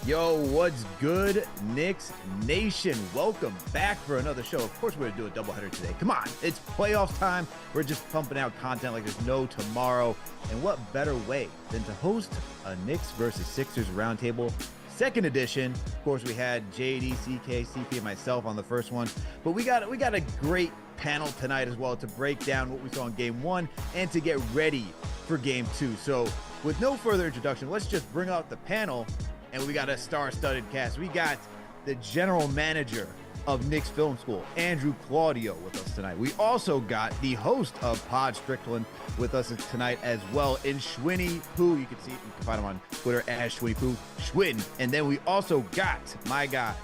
Yo, what's good, Knicks Nation? Welcome back for another show. Of course, we're going to do a doubleheader today. Come on, it's playoff time. We're just pumping out content like there's no tomorrow. And what better way than to host a Knicks versus Sixers Roundtable, second edition. Of course, we had JD, CK, CP, and myself on the first one. But we got a great panel tonight as well to break down what we saw in Game 1 and to get ready for Game 2. So with no further introduction, let's just bring out the panel. And we got a star-studded cast. We got the general manager of Knicks Film School, Andrew Claudio, with us tonight. We also got the host of Pod Strickland with us tonight as well, in Schwinny Poo. You can find him on Twitter as Schwinny Poo, Schwinn. And then we also got my guy,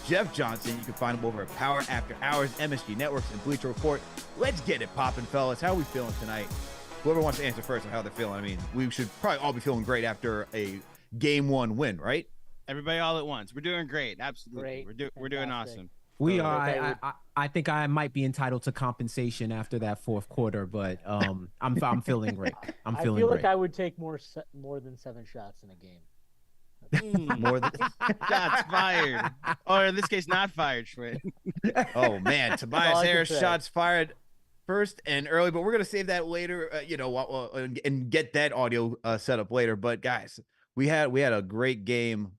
Jeff Johnson. You can find him over at Power After Hours, MSG Networks, and Bleacher Report. Let's get it popping, fellas. How are we feeling tonight? Whoever wants to answer first on how they're feeling. I mean, we should probably all be feeling great after a Game 1 win, right? Everybody all at once. We're doing great. Absolutely. We're doing awesome. We are. I think I might be entitled to compensation after that fourth quarter, but I'm feeling great. I feel like I would take more than 7 shots in a game. More than shots fired. Or in this case, not fired, Schmidt. Oh man, Tobias Harris shots fired first and early, but we're gonna save that later. And get that audio set up later. But guys, we had a great game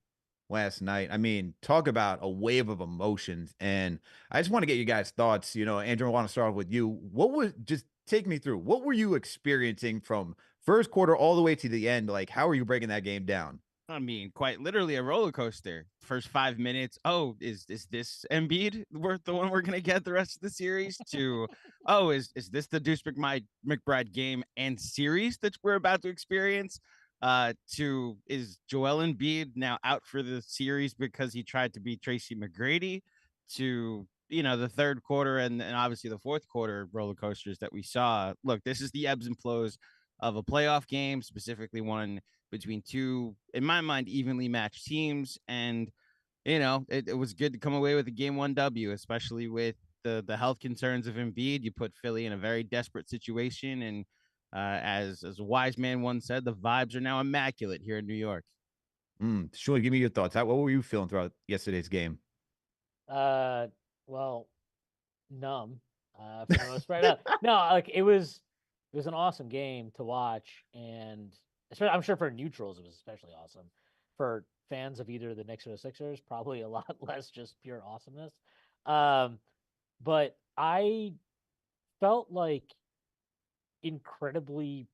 last night. I mean, talk about a wave of emotions. And I just want to get you guys' thoughts. You know, Andrew, I want to start off with you. Just take me through. What were you experiencing from first quarter all the way to the end? Like, how are you breaking that game down? I mean, quite literally a roller coaster. First 5 minutes. Oh, is this Embiid worth the one we're going to get the rest of the series? To, oh, is this the Deuce McBride game and series that we're about to experience? To, is Joel Embiid now out for the series because he tried to beat Tracy McGrady? To, the third quarter and obviously the fourth quarter roller coasters that we saw. Look, this is the ebbs and flows of a playoff game, specifically one between two, in my mind, evenly matched teams. And, it was good to come away with a Game 1 W, especially with the health concerns of Embiid. You put Philly in a very desperate situation, and as a wise man once said, the vibes are now immaculate here in New York. Sure, give me your thoughts. What were you feeling throughout yesterday's game? Well, numb. For the most part. No, like it was an awesome game to watch, and especially, I'm sure for neutrals it was especially awesome. For fans of either the Knicks or the Sixers, probably a lot less just pure awesomeness. But I felt like incredibly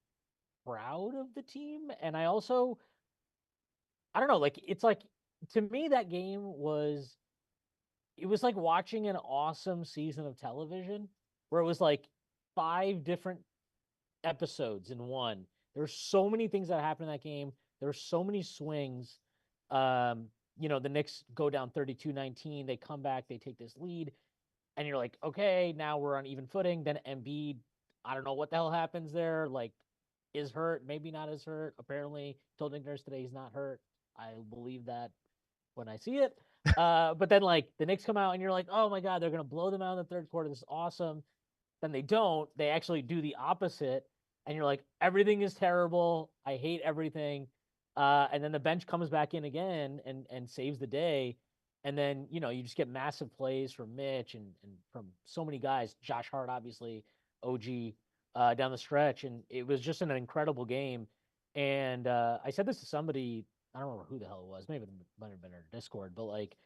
proud of the team, and I don't know, like it's like, to me that game was like watching an awesome season of television where it was like 5 different episodes in one. There's so many things that happened in that game. There's so many swings. The Knicks go down 32-19, they come back, they take this lead, and you're like, okay, now we're on even footing. Then Embiid, I don't know what the hell happens there. Like, is hurt, maybe not as hurt. Apparently, told Nick Nurse today he's not hurt. I believe that when I see it. But then, like, the Knicks come out, and you're like, oh my God, they're going to blow them out in the third quarter. This is awesome. Then they don't. They actually do the opposite. And you're like, everything is terrible. I hate everything. And then the bench comes back in again and saves the day. And then, you just get massive plays from Mitch and from so many guys. Josh Hart, obviously, OG down the stretch, and it was just an incredible game. And I said this to somebody, I don't remember who the hell it was, maybe it might have been our Discord, but like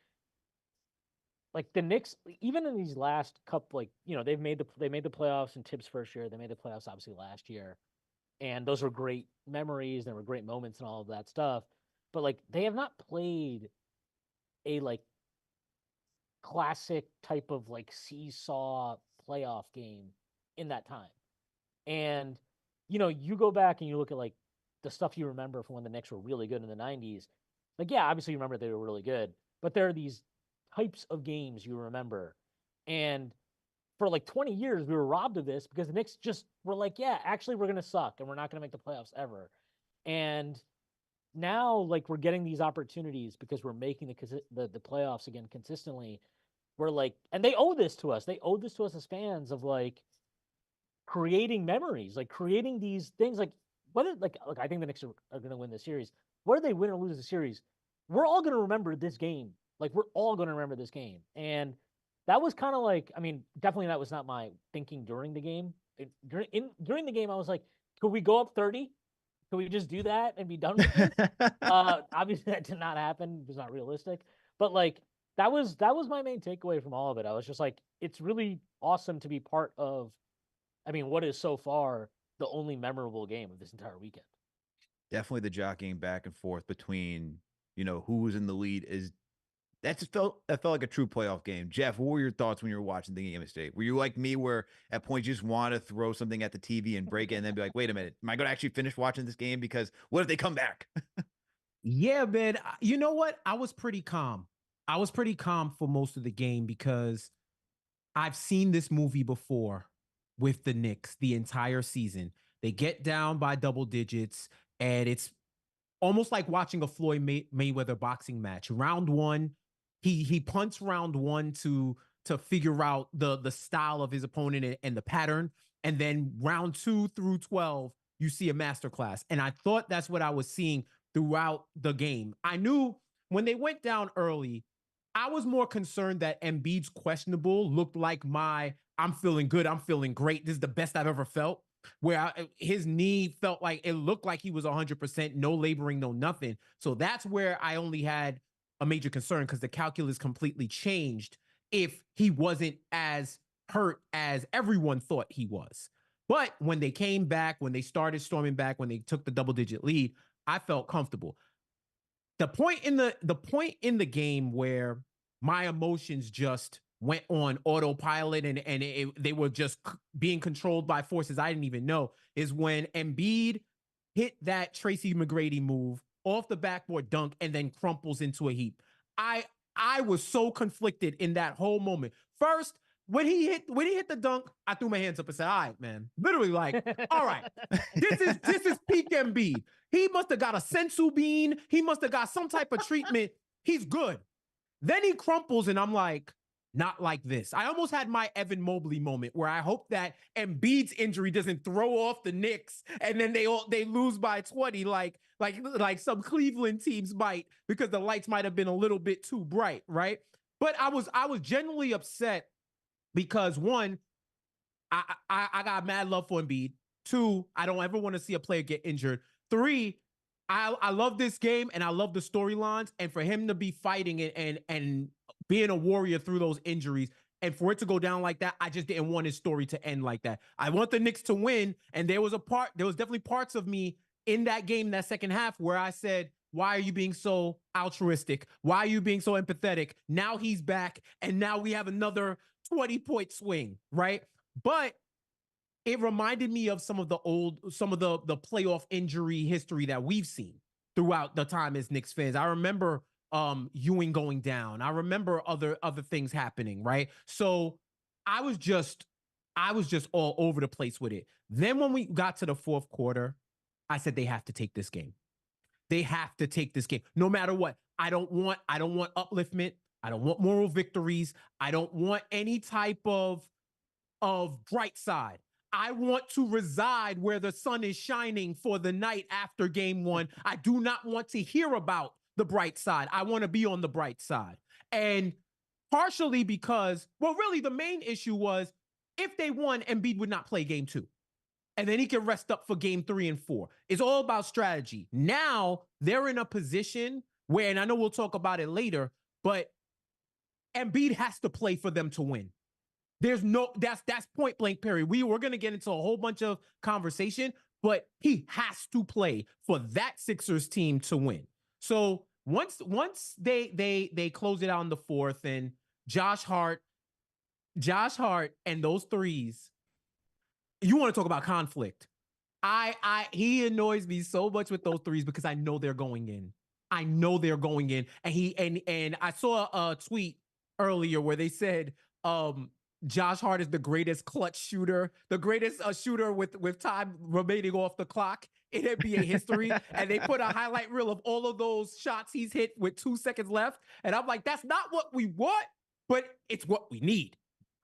the Knicks, even in these last couple, they made the playoffs in Tibbs' first year. They made the playoffs obviously last year, and those were great memories. There were great moments and all of that stuff. But like, they have not played a like classic type of like seesaw playoff game in that time. And you go back and you look at like the stuff you remember from when the Knicks were really good in the 90s. Like, yeah, obviously you remember they were really good, but there are these types of games you remember. And for like 20 years, we were robbed of this because the Knicks just were like, yeah, actually we're going to suck and we're not going to make the playoffs ever. And now, like, we're getting these opportunities because we're making the playoffs again consistently. We're like, and they owe this to us. They owe this to us as fans of like creating memories, like creating these things. Like, whether like I think the Knicks are going to win the series. Whether they win or lose the series, we're all going to remember this game. Like, we're all going to remember this game. And that was kind of like, I mean, definitely that was not my thinking during the game. During the game, I was like, could we go up 30? Could we just do that and be done with this? Obviously that did not happen. It was not realistic. But like, that was my main takeaway from all of it. I was just like, it's really awesome to be part of, I mean, what is so far the only memorable game of this entire weekend. Definitely the jockeying back and forth between, who was in the lead is that felt like a true playoff game. Jeff, what were your thoughts when you were watching the game yesterday? Were you like me, where at points you just want to throw something at the TV and break it, and then be like, "Wait a minute, am I going to actually finish watching this game? Because what if they come back?" Yeah, man. You know what? I was pretty calm. I was pretty calm for most of the game because I've seen this movie before with the Knicks the entire season. They get down by double digits, and it's almost like watching a Floyd Mayweather boxing match. Round one, he punts round one to figure out the style of his opponent and the pattern, and then round 2 through 12, you see a masterclass. And I thought that's what I was seeing throughout the game. I knew when they went down early, I was more concerned that Embiid's questionable looked like I'm feeling good, I'm feeling great, this is the best I've ever felt. Where his knee felt like it looked like he was 100%, no laboring, no nothing. So that's where I only had a major concern, because the calculus completely changed if he wasn't as hurt as everyone thought he was. But when they came back, when they started storming back, when they took the double-digit lead, I felt comfortable. The point in the game where my emotions just went on autopilot and they were just being controlled by forces I didn't even know is when Embiid hit that Tracy McGrady move off the backboard dunk and then crumples into a heap. I was so conflicted in that whole moment. First, when he hit the dunk, I threw my hands up and said, "All right, man." Literally like, "All right, this is peak Embiid. He must have got a sensu bean. He must have got some type of treatment. He's good." Then he crumples, and I'm like, not like this. I almost had my Evan Mobley moment where I hope that Embiid's injury doesn't throw off the Knicks and then they lose by 20 like some Cleveland teams might, because the lights might have been a little bit too bright, right? But I was genuinely upset because, one, I got mad love for Embiid. Two, I don't ever want to see a player get injured. Three, I love this game and I love the storylines, and for him to be fighting it and being a warrior through those injuries, and for it to go down like that, I just didn't want his story to end like that. I want the Knicks to win, and there was definitely parts of me in that game, that second half, where I said, "Why are you being so altruistic? Why are you being so empathetic? Now he's back, and now we have another 20-point swing," right? But it reminded me of some of the playoff injury history that we've seen throughout the time as Knicks fans. I remember Ewing going down. I remember other things happening, right? So I was just all over the place with it. Then when we got to the fourth quarter, I said they have to take this game. They have to take this game no matter what. I don't want upliftment. I don't want moral victories. I don't want any type of bright side. I want to reside where the sun is shining for the night after game one. I do not want to hear about the bright side. I want to be on the bright side. And partially because, well, really the main issue was if they won, Embiid would not play game 2. And then he can rest up for game 3 and 4. It's all about strategy. Now they're in a position where, and I know we'll talk about it later, but Embiid has to play for them to win. That's point blank period. We're going to get into a whole bunch of conversation, but he has to play for that Sixers team to win. So once they close it out in the fourth, and Josh Hart and those threes, you want to talk about conflict. He annoys me so much with those threes because I know they're going in. And I saw a tweet earlier where they said, Josh Hart is the greatest clutch shooter, the greatest shooter with time remaining off the clock in NBA history. And they put a highlight reel of all of those shots he's hit with 2 seconds left. And I'm like, that's not what we want, but it's what we need.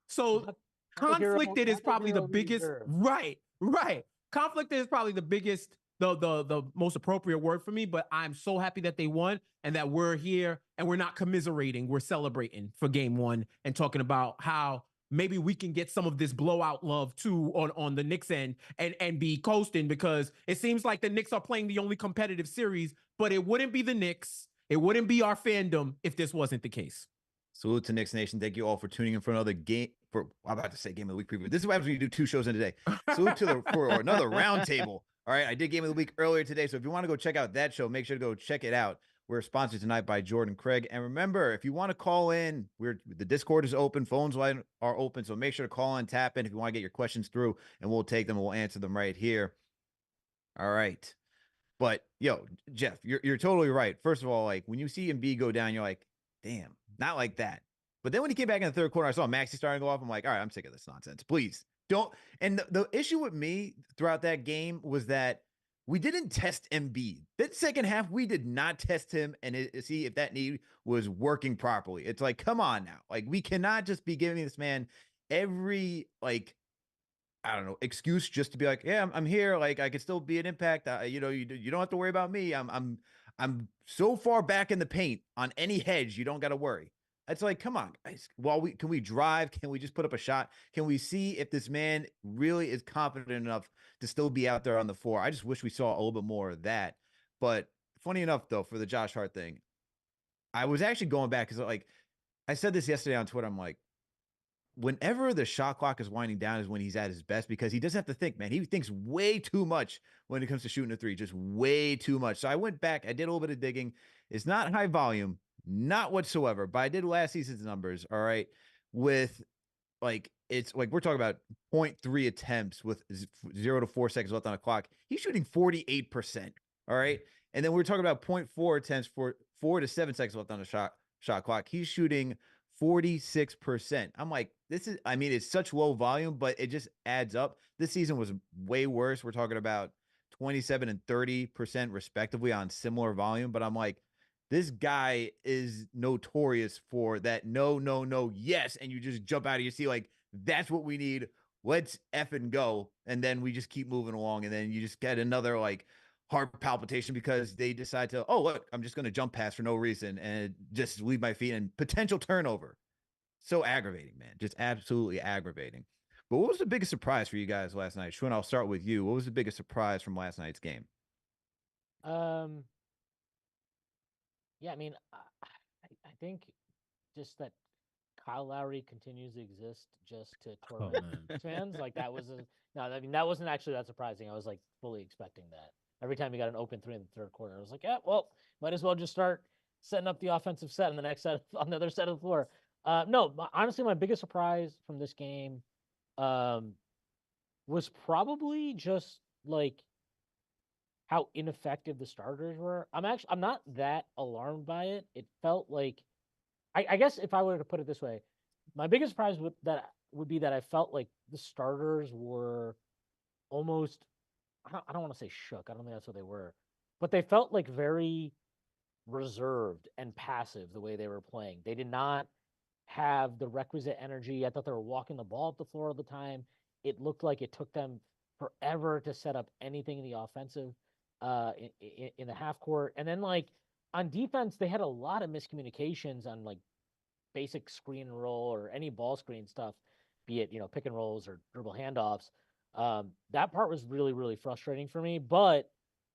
So conflicted is probably the biggest, right. Conflicted is probably the biggest the most appropriate word for me, but I'm so happy that they won and that we're here and we're not commiserating. We're celebrating for game one and talking about how maybe we can get some of this blowout love too on the Knicks end and be coasting, because it seems like the Knicks are playing the only competitive series, but it wouldn't be the Knicks. It wouldn't be our fandom if this wasn't the case. Salute to Knicks Nation. Thank you all for tuning in for another game. I'm about to say game of the week preview. This is what happens when you do 2 shows in a day. Salute to for another roundtable. All right, I did game of the week earlier today, so if you want to go check out that show, make sure to go check it out. We're sponsored tonight by Jordan Craig, and remember, if you want to call in, the Discord is open, phones are open, so make sure to call in, tap in if you want to get your questions through, and we'll take them and we'll answer them right here. All right. But yo, Jeff, you're totally right. First of all, like when you see Embiid go down, you're like, damn, not like that. But then when he came back in the third quarter, I saw Maxey starting to go off. I'm like, all right, I'm sick of this nonsense. Please don't. And the issue with me throughout that game was that we didn't test Embiid. That second half, we did not test him and see if that knee was working properly. It's like, come on now. Like, we cannot just be giving this man every, like, I don't know, excuse just to be like, yeah, I'm here. Like, I could still be an impact. You don't have to worry about me. I'm so far back in the paint on any hedge. You don't got to worry. It's like, come on, guys. Can we drive? Can we just put up a shot? Can we see if this man really is confident enough to still be out there on the floor? I just wish we saw a little bit more of that. But funny enough, though, for the Josh Hart thing, I was actually going back because, like, I said this yesterday on Twitter. I'm like, whenever the shot clock is winding down is when he's at his best, because he doesn't have to think, man. He thinks way too much when it comes to shooting a three, just way too much. So I went back, I did a little bit of digging. It's not high volume, not whatsoever, but I did last season's numbers. All right. With like, it's like, we're talking about 0.3 attempts with 0 to 4 seconds left on the clock. He's shooting 48%. All right. And then we're talking about 0.4 attempts for 4 to 7 seconds left on the shot clock. He's shooting 46%. I'm like, it's such low volume, but it just adds up. This season was way worse. We're talking about 27 and 30% respectively on similar volume. But I'm like, this guy is notorious for that. No, yes. And you just jump out of your seat like, that's what we need. Let's effing go. And then we just keep moving along. And then you just get another like heart palpitation because they decide to, oh, look, I'm just going to jump pass for no reason and just leave my feet and potential turnover. So aggravating, man. Just absolutely aggravating. But what was the biggest surprise for you guys last night? Shwin, I'll start with you. What was the biggest surprise from last night's game? Yeah, I mean, I think just that Kyle Lowry continues to exist just to torment fans. Like that that wasn't actually that surprising. I was like fully expecting that. Every time he got an open three in the third quarter, I was like, yeah, well, might as well just start setting up the offensive set on on the other side of the floor. No, honestly, my biggest surprise from this game was probably just like how ineffective the starters were. I'm not that alarmed by it. It felt like, I guess if I were to put it this way, my biggest surprise would be that I felt like the starters were almost, I don't want to say shook. I don't think that's what they were, but they felt like very reserved and passive the way they were playing. They did not have the requisite energy. I thought they were walking the ball up the floor all the time. It looked like it took them forever to set up anything in the offensive in the half court. And then like on defense, they had a lot of miscommunications on like basic screen and roll or any ball screen stuff, be it, pick and rolls or dribble handoffs. That part was really, really frustrating for me, but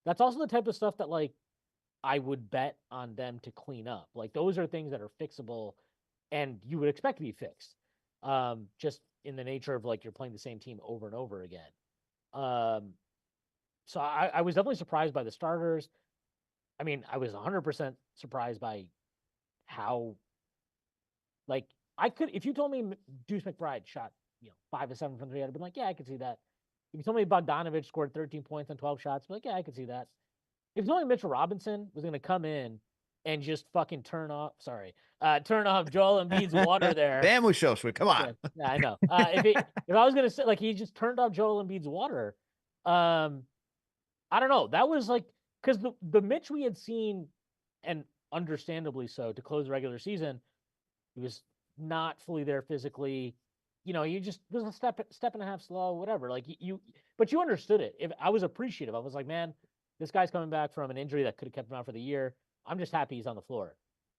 that's also the type of stuff that like I would bet on them to clean up. Like those are things that are fixable and you would expect to be fixed. Just in the nature of like you're playing the same team over and over again. So I was definitely surprised by the starters. I mean, I was 100% surprised by how, like, if you told me Deuce McBride shot, 5 of 7 from 3, I'd have been like, yeah, I could see that. If you told me Bogdanovich scored 13 points on 12 shots, I'd be like, yeah, I could see that. If you told me Mitchell Robinson was going to come in and just fucking turn off Joel Embiid's water there. Family show, Sweet. Come on. Yeah, I know. If I was going to say, like, he just turned off Joel Embiid's water, I don't know. That was like, because the Mitch we had seen, and understandably so, to close the regular season, he was not fully there physically. You just was a step and a half slow, whatever. Like but you understood it. If I was appreciative, I was like, man, This guy's coming back from an injury that could have kept him out for the year. I'm just happy he's on the floor.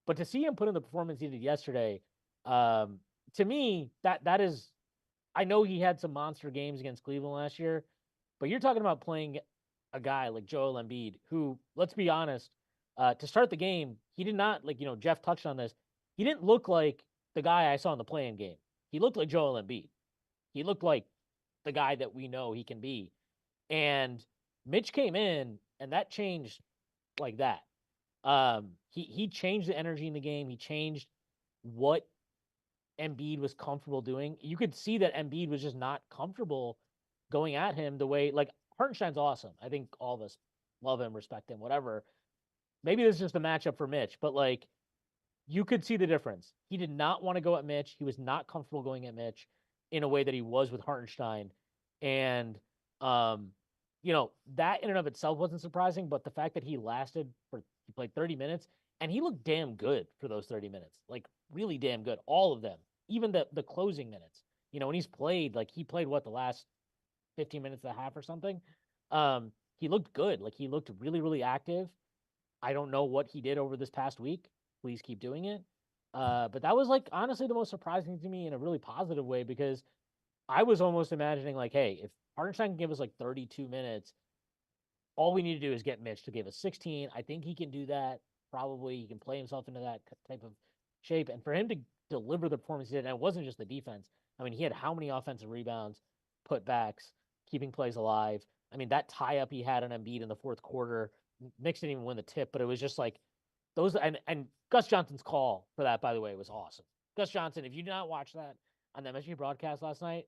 But to see him put in the performance he did yesterday, to me, that is, I know he had some monster games against Cleveland last year, but you're talking about playing a guy like Joel Embiid, who, let's be honest, to start the game, he did not, like, Jeff touched on this. He didn't look like the guy I saw in the play-in game. He looked like Joel Embiid. He looked like the guy that we know he can be. And Mitch came in, and that changed like that. He changed the energy in the game. He changed what Embiid was comfortable doing. You could see that Embiid was just not comfortable going at him the way, like, Hartenstein's awesome. I think all of us love him, respect him, whatever. Maybe this is just a matchup for Mitch, but like, you could see the difference. He did not want to go at Mitch. He was not comfortable going at Mitch in a way that he was with Hartenstein. And, that in and of itself wasn't surprising, but the fact that he played 30 minutes and he looked damn good for those 30 minutes, like really damn good. All of them, even the closing minutes, when he's played, like he played the last 15 minutes and a half or something. He looked good. Like he looked really, really active. I don't know what he did over this past week. Please keep doing it. But that was like honestly the most surprising to me in a really positive way, because I was almost imagining like, hey, if Hartenstein can give us like 32 minutes, all we need to do is get Mitch to give us 16. I think he can do that. Probably he can play himself into that type of shape. And for him to deliver the performance he did, and it wasn't just the defense. I mean, he had how many offensive rebounds, putbacks, keeping plays alive. I mean, that tie up he had on Embiid in the fourth quarter. Knicks didn't even win the tip, but it was just like those. And Gus Johnson's call for that, by the way, was awesome. Gus Johnson, if you did not watch that on the MSG broadcast last night,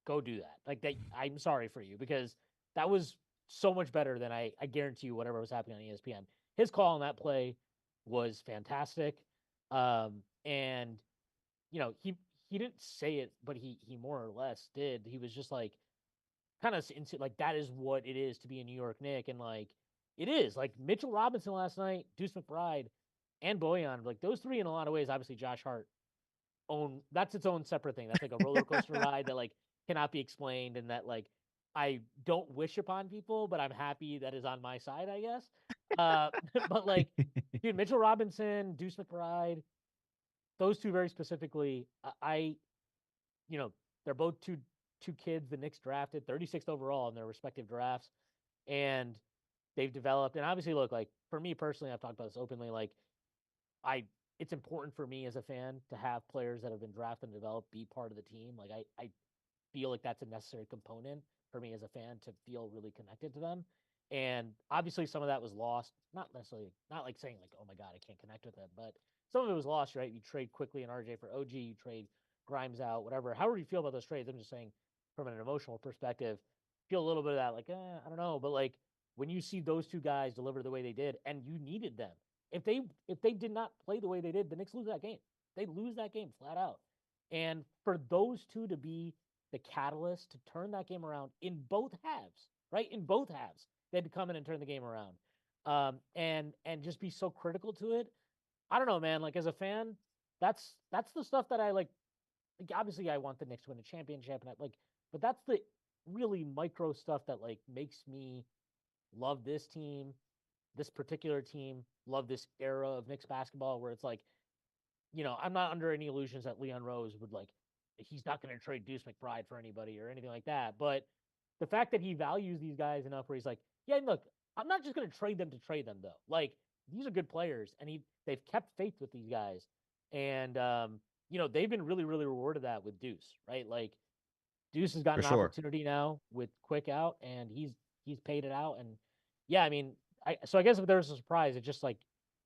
go do that. Like that, I'm sorry for you, because that was so much better than I guarantee you whatever was happening on ESPN. His call on that play was fantastic. And he didn't say it, but he more or less did. He was just like kind of into like, that is what it is to be a New York Knick. And like, it is like Mitchell Robinson last night, Deuce McBride, and Bojan, like those three in a lot of ways, obviously Josh Hart that's its own separate thing. That's like a roller coaster ride that like cannot be explained, and that like I don't wish upon people, but I'm happy that is on my side, I guess. But like, dude, Mitchell Robinson, Deuce McBride, those two very specifically, they're both two kids the Knicks drafted 36th overall in their respective drafts, and they've developed. And obviously, look, like for me personally, I've talked about this openly. Like, it's important for me as a fan to have players that have been drafted and developed be part of the team. Like I feel like that's a necessary component for me as a fan to feel really connected to them. And obviously some of that was lost. Not necessarily, not like saying like, oh my God, I can't connect with them, but some of it was lost, right? You trade quickly in RJ for OG, you trade Grimes out, whatever. However you feel about those trades, I'm just saying from an emotional perspective, feel a little bit of that, like, I don't know. But like when you see those two guys deliver the way they did, and you needed them, if they did not play the way they did, the Knicks lose that game. They lose that game flat out. And for those two to be the catalyst to turn that game around in both halves, right? In both halves, they had to come in and turn the game around, and just be so critical to it. I don't know, man. Like as a fan, that's the stuff that I like. Like obviously, I want the Knicks to win a championship, and but that's the really micro stuff that like makes me love this team, this particular team, love this era of Knicks basketball, where it's like, I'm not under any illusions that Leon Rose would like, he's not going to trade Deuce McBride for anybody or anything like that. But the fact that he values these guys enough where he's like, yeah, look, I'm not just going to trade them though. Like these are good players, and they've kept faith with these guys. And, they've been really, really rewarded that with Deuce, right? Like Deuce has got For an sure. opportunity now with Quick out, and he's paid it out. And yeah, I mean, so I guess if there was a surprise, it's just like,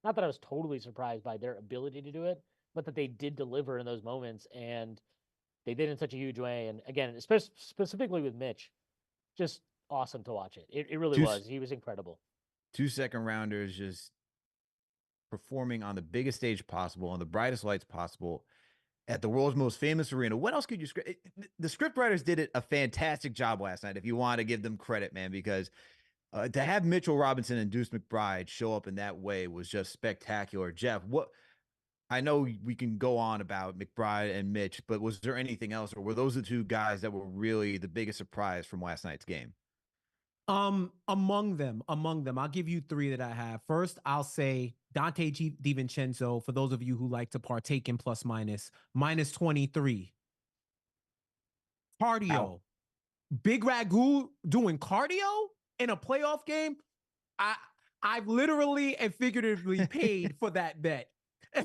not that I was totally surprised by their ability to do it, but that they did deliver in those moments, and they did in such a huge way. And again, specifically with Mitch, just awesome to watch it. It really was. He was incredible. 2 second rounders just performing on the biggest stage possible, on the brightest lights possible, at the world's most famous arena. What else could you script? The script writers did a fantastic job last night, if you want to give them credit, man, because to have Mitchell Robinson and Deuce McBride show up in that way was just spectacular. Jeff, I know we can go on about McBride and Mitch, but was there anything else, or were those the two guys that were really the biggest surprise from last night's game? Among them, I'll give you three that I have. First, I'll say Dante DiVincenzo. For those of you who like to partake in plus minus 23. Cardio. Wow. Big Ragu doing cardio in a playoff game. I've literally and figuratively paid for that bet.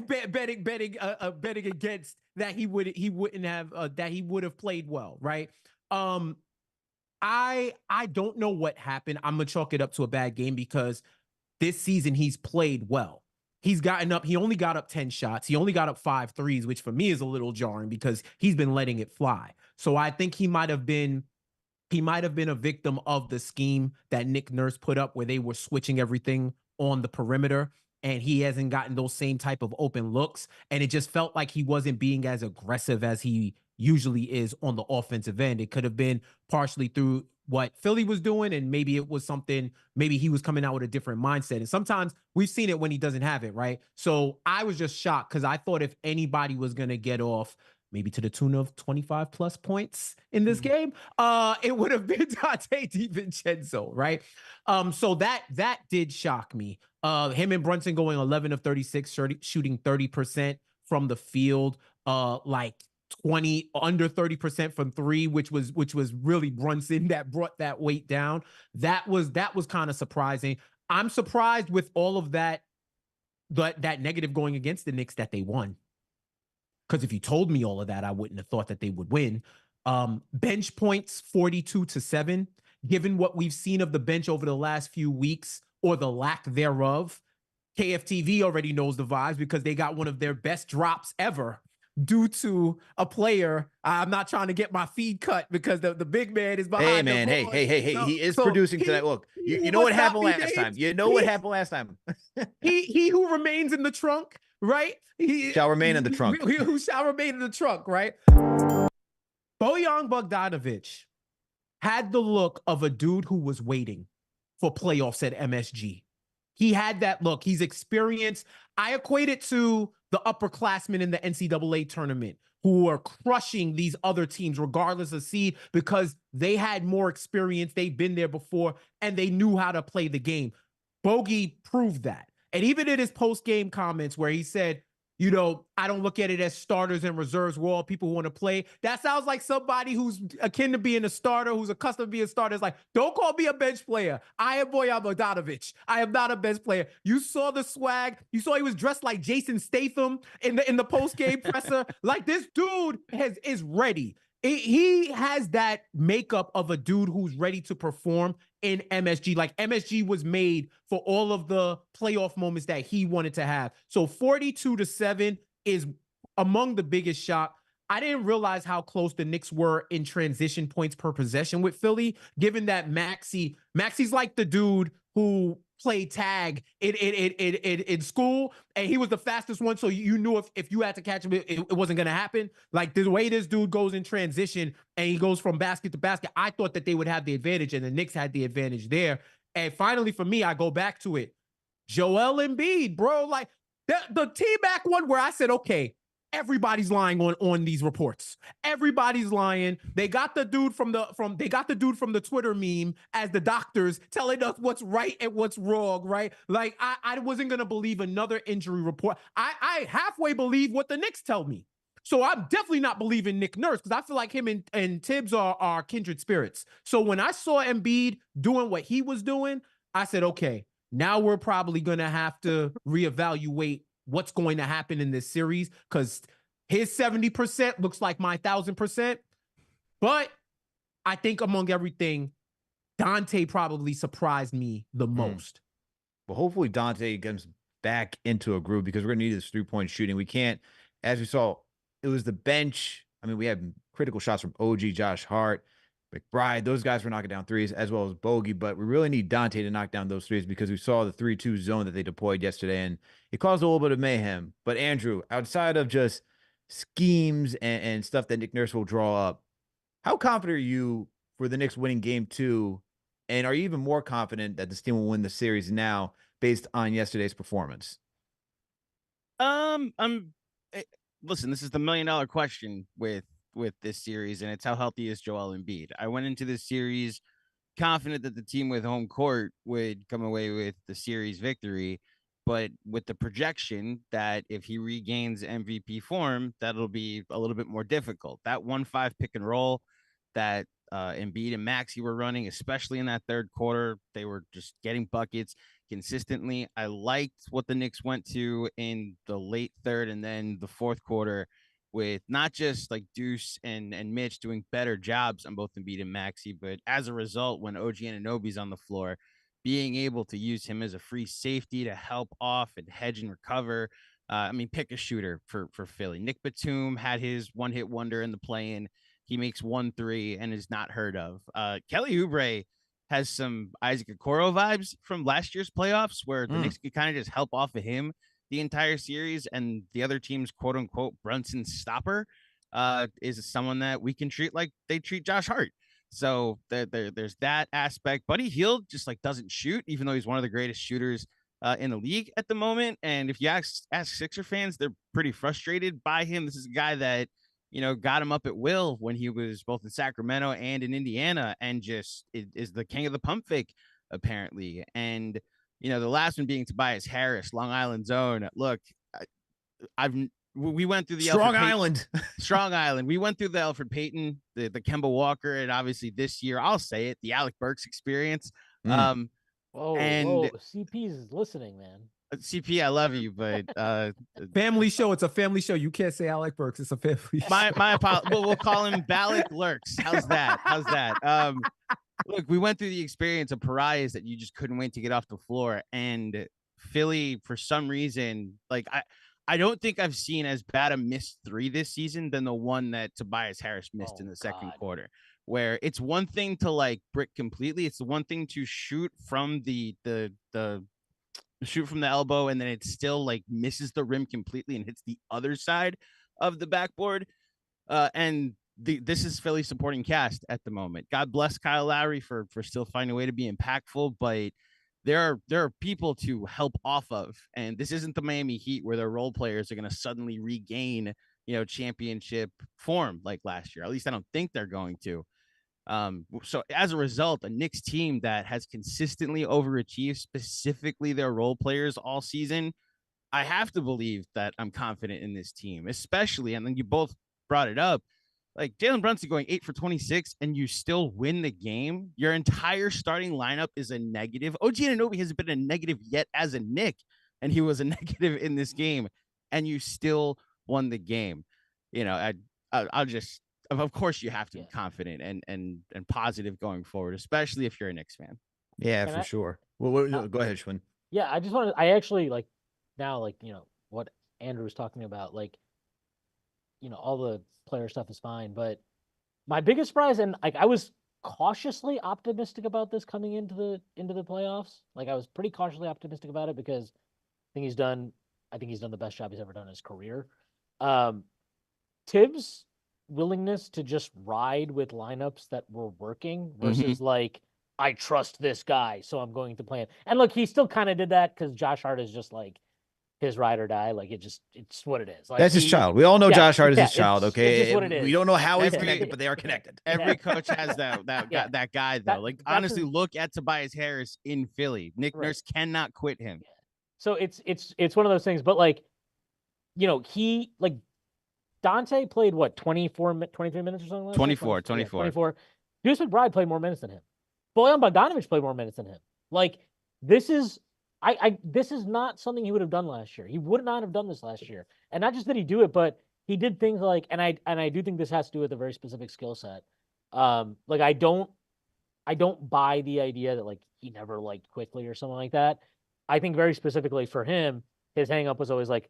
Betting against that he wouldn't have that he would have played well, right? I don't know what happened. I'm gonna chalk it up to a bad game because this season he's played well. He's gotten up, he only got up 10 shots. He only got up 5 threes, which for me is a little jarring because he's been letting it fly. So I think he might have been a victim of the scheme that Nick Nurse put up where they were switching everything on the perimeter and he hasn't gotten those same type of open looks. And it just felt like he wasn't being as aggressive as he usually is on the offensive end. It could have been partially through what Philly was doing, and maybe it was something, maybe he was coming out with a different mindset. And sometimes we've seen it when he doesn't have it, right? So I was just shocked because I thought if anybody was going to get off, maybe to the tune of 25 plus points in this game, it would have been Dante DiVincenzo, right? So that did shock me. Him and Brunson going 11 of 36, shooting 30% from the field, like 20 under 30% from three, which was really Brunson that brought that weight down. That was kind of surprising. I'm surprised with all of that negative going against the Knicks that they won. Because if you told me all of that, I wouldn't have thought that they would win. Bench points 42-7. Given what we've seen of the bench over the last few weeks, or the lack thereof, KFTV already knows the vibes because they got one of their best drops ever due to a player. I'm not trying to get my feed cut because the big man is behind. Hey man, hey, So, he is producing tonight. Look, you know what happened last time. You know what happened last time. He who remains in the trunk, right? He Shall remain in the trunk. Who shall remain in the trunk, right? Bojan Bogdanovic had the look of a dude who was waiting for playoffs at MSG. He had that look. He's experienced. I equate it to the upperclassmen in the NCAA tournament who are crushing these other teams regardless of seed because they had more experience. They've been there before and they knew how to play the game. Bogey proved that. And even in his post-game comments where he said, you know, I don't look at it as starters and reserves where all people want to play. That sounds like somebody who's akin to being a starter, who's accustomed to being a starter. It's like, don't call me a bench player. I am Bojan Bogdanovic. I am not a bench player. You saw the swag. You saw he was dressed like Jason Statham in the post-game presser. Like, this dude is ready. He has that makeup of a dude who's ready to perform in MSG. Like, MSG was made for all of the playoff moments that he wanted to have. So 42-7 is among the biggest shock. I didn't realize how close the Knicks were in transition points per possession with Philly, given that Maxi's like the dude who played tag in school, and he was the fastest one, so you knew if you had to catch him, it wasn't going to happen. Like, the way this dude goes in transition, and he goes from basket to basket, I thought that they would have the advantage, and the Knicks had the advantage there. And finally, for me, I go back to it. Joel Embiid, bro, like, the T-Mac one where I said, okay, everybody's lying on these reports. Everybody's lying. They got the dude from the Twitter meme as the doctors telling us what's right and what's wrong, right? Like, I wasn't gonna believe another injury report. I halfway believe what the Knicks tell me. So I'm definitely not believing Nick Nurse because I feel like him and Tibbs are kindred spirits. So when I saw Embiid doing what he was doing, I said, okay, now we're probably gonna have to reevaluate what's going to happen in this series because his 70% looks like my 1,000%. But I think among everything, Dante probably surprised me the most. Well, hopefully Dante gets back into a groove because we're going to need this 3-point shooting. We can't, as we saw, it was the bench. I mean, we had critical shots from OG, Josh Hart, McBride. Those guys were knocking down threes as well as Bogey, but we really need Dante to knock down those threes because we saw the 3-2 zone that they deployed yesterday, and it caused a little bit of mayhem. But Andrew, outside of just schemes and stuff that Nick Nurse will draw up, how confident are you for the Knicks winning game 2? And are you even more confident that this team will win the series now based on yesterday's performance? Listen, this is the $1 million question with this series, and it's how healthy is Joel Embiid. I went into this series confident that the team with home court would come away with the series victory, but with the projection that if he regains MVP form, that'll be a little bit more difficult. That 1-5 pick and roll that Embiid and Maxey were running, especially in that third quarter, they were just getting buckets consistently. I liked what the Knicks went to in the late third and then the fourth quarter, with not just like Deuce and Mitch doing better jobs on both Embiid and Maxey, but as a result, when OG Anunoby's on the floor, being able to use him as a free safety to help off and hedge and recover. Pick a shooter for Philly. Nick Batum had his one-hit wonder in the play-in. He makes 1-3 and is not heard of. Kelly Oubre has some Isaac Okoro vibes from last year's playoffs, where the Knicks could kind of just help off of him the entire series, and the other team's quote unquote Brunson stopper is someone that we can treat like they treat Josh Hart. So there's that aspect. Buddy Hield just like doesn't shoot, even though he's one of the greatest shooters in the league at the moment. And if you ask Sixer fans, they're pretty frustrated by him. This is a guy that, got him up at will when he was both in Sacramento and in Indiana, and just is the king of the pump fake, apparently. And the last one being Tobias Harris, Long Island zone. Look, we went through the Strong Island. Strong Island. We went through the Alfred Payton, the Kemba Walker, and obviously this year, I'll say it, the Alec Burks experience. Whoa, CP's listening, man. CP, I love you, but family show. It's a family show. You can't say Alec Burks. It's a family show. My apologies. We'll call him Balak Lurks. How's that? Look, we went through the experience of pariahs that you just couldn't wait to get off the floor, and Philly, for some reason, like I don't think I've seen as bad a missed three this season than the one that Tobias Harris missed in the second quarter, where it's one thing to like brick completely. It's the one thing to shoot from the shoot from the elbow, and then it still like misses the rim completely and hits the other side of the backboard. This is Philly supporting cast at the moment. God bless Kyle Lowry for still finding a way to be impactful, but there are people to help off of, and this isn't the Miami Heat where their role players are going to suddenly regain, championship form like last year. At least I don't think they're going to. So as a result, a Knicks team that has consistently overachieved, specifically their role players all season, I have to believe that I'm confident in this team, especially, and then you both brought it up, like Jalen Brunson going 8 for 26 and you still win the game. Your entire starting lineup is a negative. OG Anunoby hasn't been a negative yet as a Knick, and he was a negative in this game, and you still won the game. I'll just, of course you have to be confident and positive going forward, especially if you're a Knicks fan. Yeah, for sure. Well, go ahead, Schwinn. Yeah, I actually like now, like, what Andrew was talking about, like, all the player stuff is fine, but my biggest surprise, and like I was cautiously optimistic about this coming into the playoffs. Like I was pretty cautiously optimistic about it because I think he's done the best job he's ever done in his career. Tibbs' willingness to just ride with lineups that were working versus like, I trust this guy, so I'm going to play him. And look, he still kind of did that because Josh Hart is just like his ride or die. Like it's what it is. Like, that's his child. We all know Josh Hart is his child. Okay, it's what it is. We don't know how he's connected, but they are connected. Every coach has that guy though. Like honestly, look at Tobias Harris in Philly. Nick Nurse cannot quit him. So it's one of those things. But like, he like Dante played what 23 minutes or something. 24. Deuce McBride played more minutes than him. Bojan Bogdanovic played more minutes than him. Like this is. This is not something he would have done last year. He would not have done this last year. And not just did he do it, but he did things like, and I do think this has to do with a very specific skill set. Like I don't buy the idea that like he never liked Quickly or something like that. I think very specifically for him, his hang up was always like,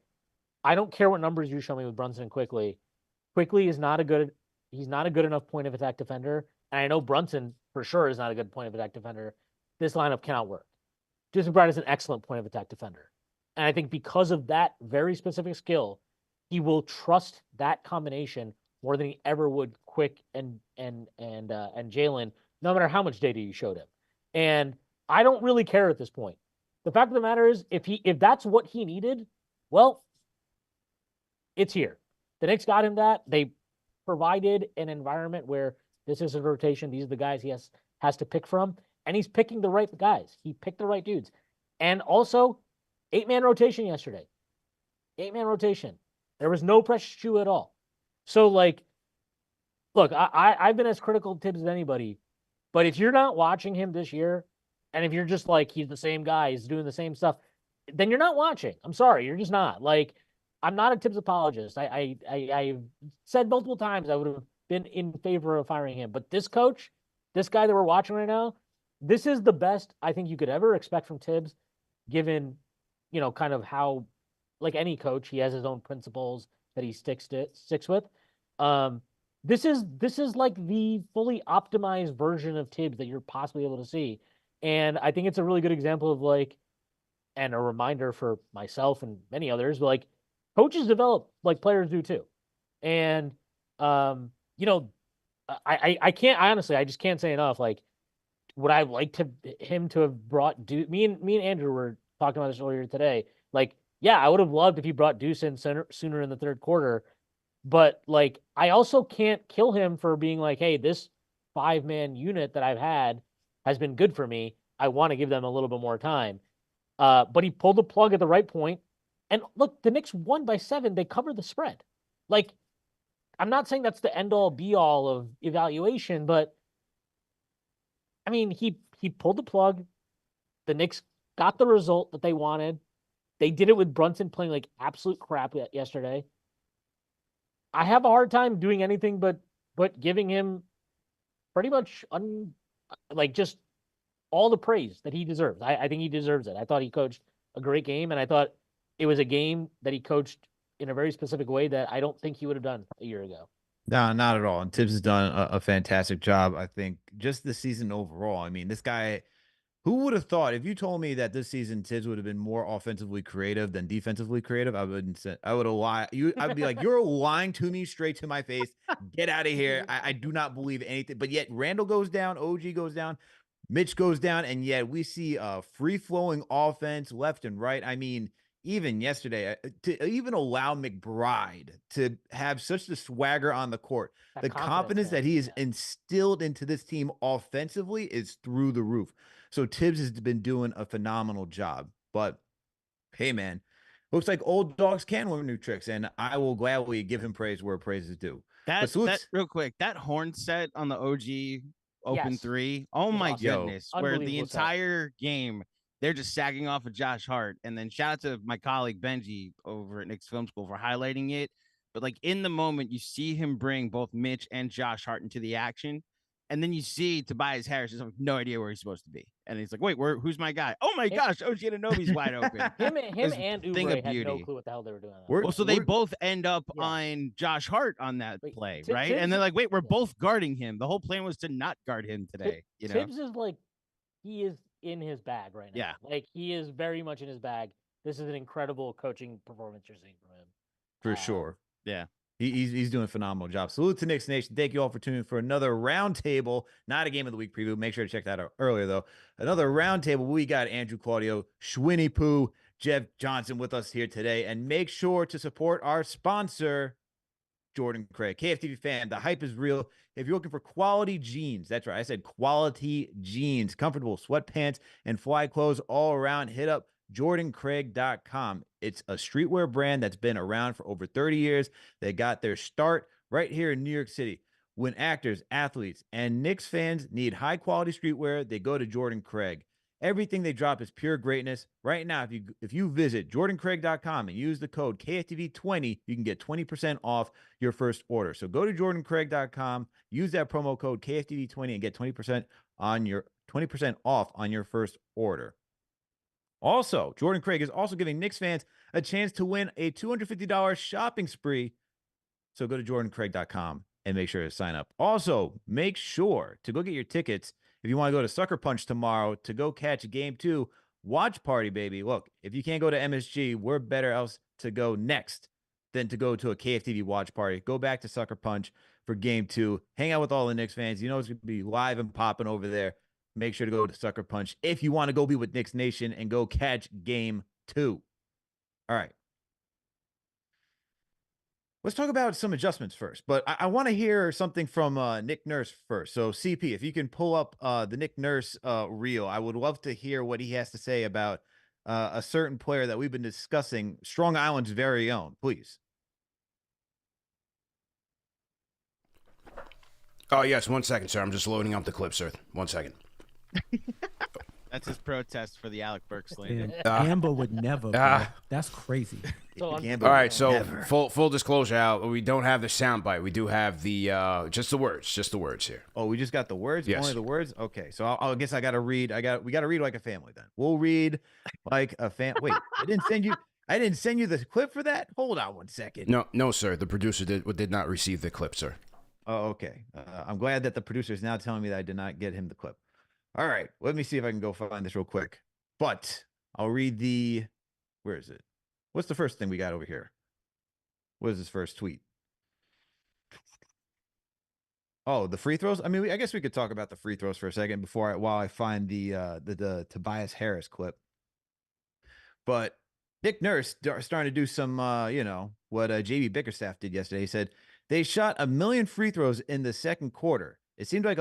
I don't care what numbers you show me with Brunson and Quickly. Quickly is he's not a good enough point of attack defender. And I know Brunson for sure is not a good point of attack defender. This lineup cannot work. Deuce McBride is an excellent point of attack defender. And I think because of that very specific skill, he will trust that combination more than he ever would Quick and Jalen, no matter how much data you showed him. And I don't really care at this point. The fact of the matter is, if that's what he needed, well, it's here. The Knicks got him that. They provided an environment where this is a rotation. These are the guys he has has to pick from, and he's picking the right guys. He picked the right dudes. And also, 8-man rotation yesterday. 8-man rotation. There was no precious shoe at all. So, like, look, I've been as critical of Tibbs as anybody, but if you're not watching him this year, and if you're just like, he's the same guy, he's doing the same stuff, then you're not watching. I'm sorry, you're just not. Like, I'm not a Tibbs apologist. I've said multiple times I would have been in favor of firing him, but this coach, this guy that we're watching right now, this is the best I think you could ever expect from Tibbs, given, you know, kind of how, like any coach, he has his own principles that he sticks with. This is like the fully optimized version of Tibbs that you're possibly able to see. And I think it's a really good example of, like, and a reminder for myself and many others, like, coaches develop like players do too. And you know, I can't, I honestly, I just can't say enough. Like, would I like him to have brought Deuce? Me and Andrew were talking about this earlier today. Like, yeah, I would have loved if he brought Deuce in sooner in the third quarter. But, like, I also can't kill him for being like, hey, this 5-man unit that I've had has been good for me. I want to give them a little bit more time. But he pulled the plug at the right point. And look, the Knicks won by 7. They covered the spread. Like, I'm not saying that's the end all be all of evaluation, but I mean, he pulled the plug. The Knicks got the result that they wanted. They did it with Brunson playing like absolute crap yesterday. I have a hard time doing anything but giving him pretty much like just all the praise that he deserves. I think he deserves it. I thought he coached a great game, and I thought it was a game that he coached in a very specific way that I don't think he would have done a year ago. No, not at all. And Tibbs has done a fantastic job, I think, just the season overall. I mean, this guy, who would have thought, if you told me that this season Tibbs would have been more offensively creative than defensively creative, I wouldn't say, I would have lied. I'd be like, you're lying to me straight to my face. Get out of here. I do not believe anything. But yet Randall goes down, OG goes down, Mitch goes down, and yet we see a free-flowing offense left and right. I mean, even yesterday, to even allow McBride to have such the swagger on the court, the confidence that he has instilled into this team offensively is through the roof. So Tibbs has been doing a phenomenal job. But hey, man, looks like old dogs can learn new tricks, and I will gladly give him praise where praise is due. That real quick, that horn set on the OG open three. Oh my goodness. Where the entire game they're just sagging off of Josh Hart. And then shout out to my colleague Benji over at Knicks Film School for highlighting it. But like in the moment, you see him bring both Mitch and Josh Hart into the action. And then you see Tobias Harris has no idea where he's supposed to be. And he's like, wait, who's my guy? Oh my gosh, OG Anunoby's wide open. him and Oubre had no clue what the hell they were doing. Well, so they both end up on Josh Hart on that play, right? And they're like, wait, we're both guarding him. The whole plan was to not guard him today. Tibbs is like, he is in his bag right now. Yeah. Like, he is very much in his bag. This is an incredible coaching performance you're seeing from him. For sure. Yeah. He's doing a phenomenal job. Salute to Knicks Nation. Thank you all for tuning in for another roundtable. Not a game of the week preview. Make sure to check that out earlier, though. Another roundtable. We got Andrew Claudio, Schwinny Poo, Jeff Johnson with us here today. And make sure to support our sponsor, Jordan Craig. KFTV fan, the hype is real. If you're looking for quality jeans, that's right, I said quality jeans, comfortable sweatpants and fly clothes all around, hit up jordancraig.com. It's a streetwear brand that's been around for over 30 years. They got their start right here in New York City. When actors, athletes, and Knicks fans need high-quality streetwear, they go to Jordan Craig. Everything they drop is pure greatness. Right now, if you visit jordancraig.com and use the code KFTV20, you can get 20% off your first order. So go to jordancraig.com, use that promo code KFTV20 and get 20% off on your first order. Also, Jordan Craig is also giving Knicks fans a chance to win a $250 shopping spree. So go to jordancraig.com and make sure to sign up. Also, make sure to go get your tickets if you want to go to Sucker Punch tomorrow to go catch Game 2 watch party, baby. Look, if you can't go to MSG, we're better else to go next than to go to a KFTV watch party. Go back to Sucker Punch for Game 2. Hang out with all the Knicks fans. You know it's going to be live and popping over there. Make sure to go to Sucker Punch if you want to go be with Knicks Nation and go catch Game 2. All right. let's talk about some adjustments first. But I want to hear something from Nick Nurse first. So CP, if you can pull up the Nick Nurse reel, I would love to hear what he has to say about a certain player that we've been discussing, Strong Island's very own. Please. Oh, yes. 1 second, sir. I'm just loading up the clip, sir. 1 second. That's his protest for the Alec Burke slander. Man, Amber would never. Bro. That's crazy. So All right, so full disclosure out. We don't have the soundbite. We do have the just the words here. Oh, we just got the words. Yes. Only the words. Okay, so I guess I got to read. We got to read like a family then. We'll read like a Wait, I didn't send you the clip for that. Hold on 1 second. No, sir. The producer did not receive the clip, sir. Oh, okay. I'm glad that the producer is now telling me that I did not get him the clip. All right, let me see if I can go find this real quick. But I'll read where is it? What's the first thing we got over here? What is this first tweet? Oh, the free throws. I mean, I guess we could talk about the free throws for a second while I find the Tobias Harris clip. But Nick Nurse starting to do some, what JB Bickerstaff did yesterday. He said they shot 1 million free throws in the second quarter. It seemed like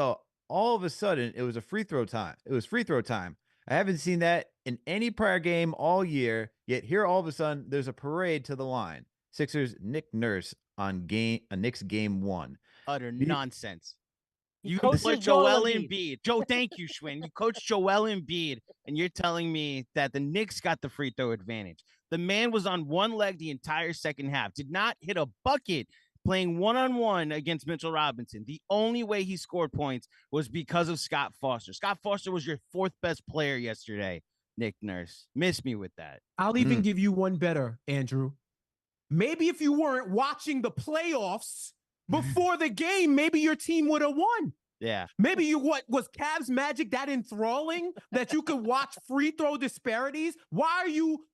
all of a sudden it was free throw time. I haven't seen that in any prior game all year, yet here all of a sudden there's a parade to the line. Sixers Nick Nurse on Knicks game 1. Utter nonsense. You coaches put Joel Embiid. Embiid. Joe, thank you, Schwinn. You coached Joel Embiid, and you're telling me that the Knicks got the free throw advantage. The man was on one leg the entire second half, did not hit a bucket playing one-on-one against Mitchell Robinson. The only way he scored points was because of Scott Foster. Scott Foster was your fourth best player yesterday, Nick Nurse. Miss me with that. I'll even give you one better, Andrew. Maybe if you weren't watching the playoffs before the game, maybe your team would have won. Yeah. Maybe was Cavs Magic that enthralling that you could watch free throw disparities? Why are you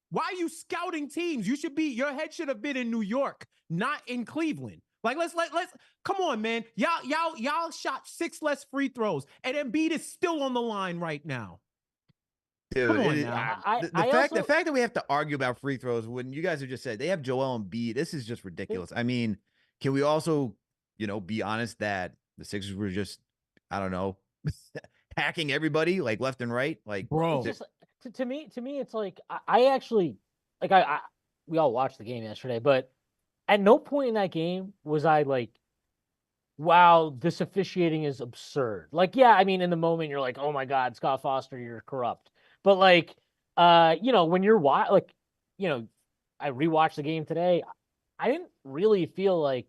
scouting teams? Your head should have been in New York, not in Cleveland. Like let's come on, man. Y'all shot 6 less free throws, and Embiid is still on the line right now. Dude, Come on now. the fact that we have to argue about free throws when you guys have just said they have Joel Embiid, this is just ridiculous. I mean, can we also, be honest that the Sixers were just, I don't know, hacking everybody like left and right, like bro. Just, to me, it's like I actually like we all watched the game yesterday, but at no point in that game was I like, wow, this officiating is absurd. Like, yeah, I mean, in the moment you're like, oh my God, Scott Foster, you're corrupt. But like, when you're I rewatched the game today, I didn't really feel like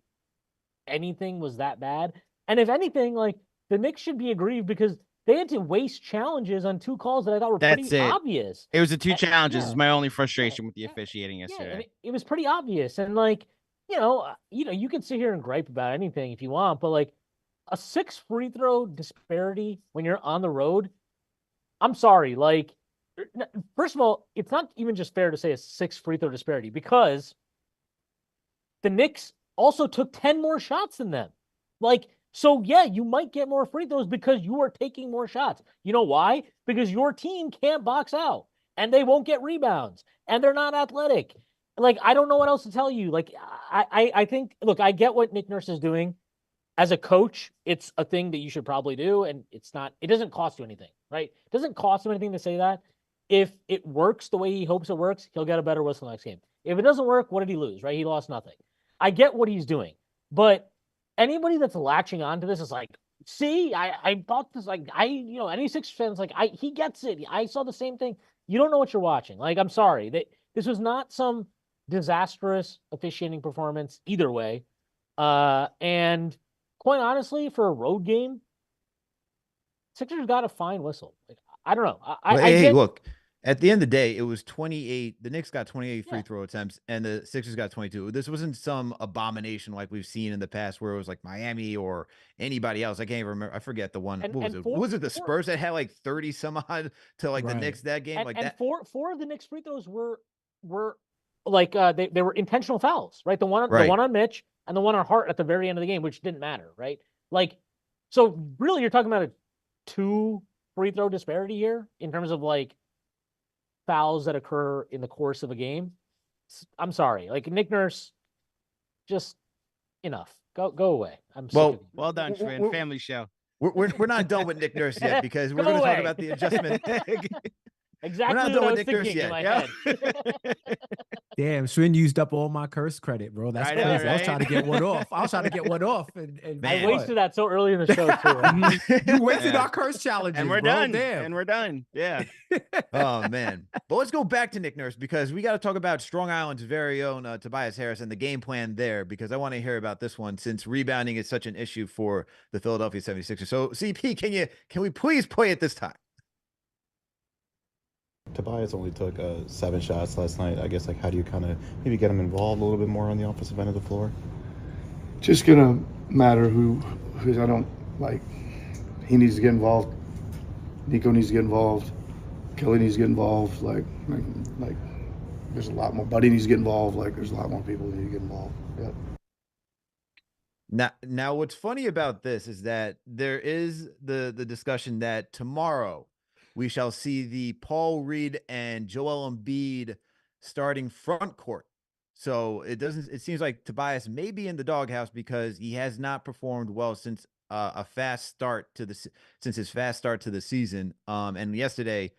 anything was that bad. And if anything, like the Knicks should be aggrieved because they had to waste challenges on 2 calls that I thought were pretty obvious. It was the 2 challenges. Yeah. Is my only frustration with the officiating yesterday. Yeah, it was pretty obvious. And like, you can sit here and gripe about anything if you want, but like a 6 free throw disparity when you're on the road, I'm sorry. Like, first of all, it's not even just fair to say a 6 free throw disparity because the Knicks also took 10 more shots than them. Like, so yeah, you might get more free throws because you are taking more shots. You know why? Because your team can't box out and they won't get rebounds and they're not athletic. Like, I don't know what else to tell you. Like, I think, look, I get what Nick Nurse is doing. As a coach, it's a thing that you should probably do. And it doesn't cost you anything, right? It doesn't cost him anything to say that. If it works the way he hopes it works, he'll get a better whistle next game. If it doesn't work, what did he lose, right? He lost nothing. I get what he's doing. But anybody that's latching onto this is like, see, I thought this, like, any Sixers fans, like, he gets it. I saw the same thing. You don't know what you're watching. Like, I'm sorry. This was not some disastrous officiating performance either way. And quite honestly, for a road game, Sixers got a fine whistle. Like, I don't know. Look, at the end of the day, it was 28. The Knicks got 28 free throw attempts, and the Sixers got 22. This wasn't some abomination like we've seen in the past where it was like Miami or anybody else. I can't even remember. I forget the one. What was it? Was it the Spurs that had like 30 some odd to like the Knicks that game? And four of the Knicks free throws were like they were intentional fouls, right? The one on Mitch and the one on Hart at the very end of the game, which didn't matter, right? Like, so really, you're talking about a 2 free throw disparity here in terms of like fouls that occur in the course of a game. I'm sorry, like Nick Nurse, just enough. Go away. I'm sick Well, of you. Well done, w- Schwinn. w- Family show. we're not done with Nick Nurse yet because we're Go going to talk away. about the adjustment. Exactly done what I with was Nick Nurse thinking in yet. my Yeah. head. Damn, Swin used up all my curse credit, bro. That's I know, crazy. I was right? trying to get one off. And I Man. wasted that so early in the show too. You wasted Yeah. our curse challenges, And we're bro. done. Damn. And we're done. Yeah. Oh man. But let's go back to Nick Nurse because we got to talk about Strong Island's very own Tobias Harris and the game plan there because I want to hear about this one since rebounding is such an issue for the Philadelphia 76ers. So CP, can we please play it this time? Tobias only took 7 shots last night. I guess, like, how do you kind of maybe get him involved a little bit more on the offensive end of the floor? Just gonna matter who I don't like. He needs to get involved. Nico needs to get involved. Kelly needs to get involved. Like there's a lot more. Buddy needs to get involved. Like there's a lot more people that need to get involved. Yeah. Now what's funny about this is that there is the discussion that tomorrow we shall see the Paul Reed and Joel Embiid starting front court. So it seems like Tobias may be in the doghouse because he has not performed well since his fast start to the season. And yesterday,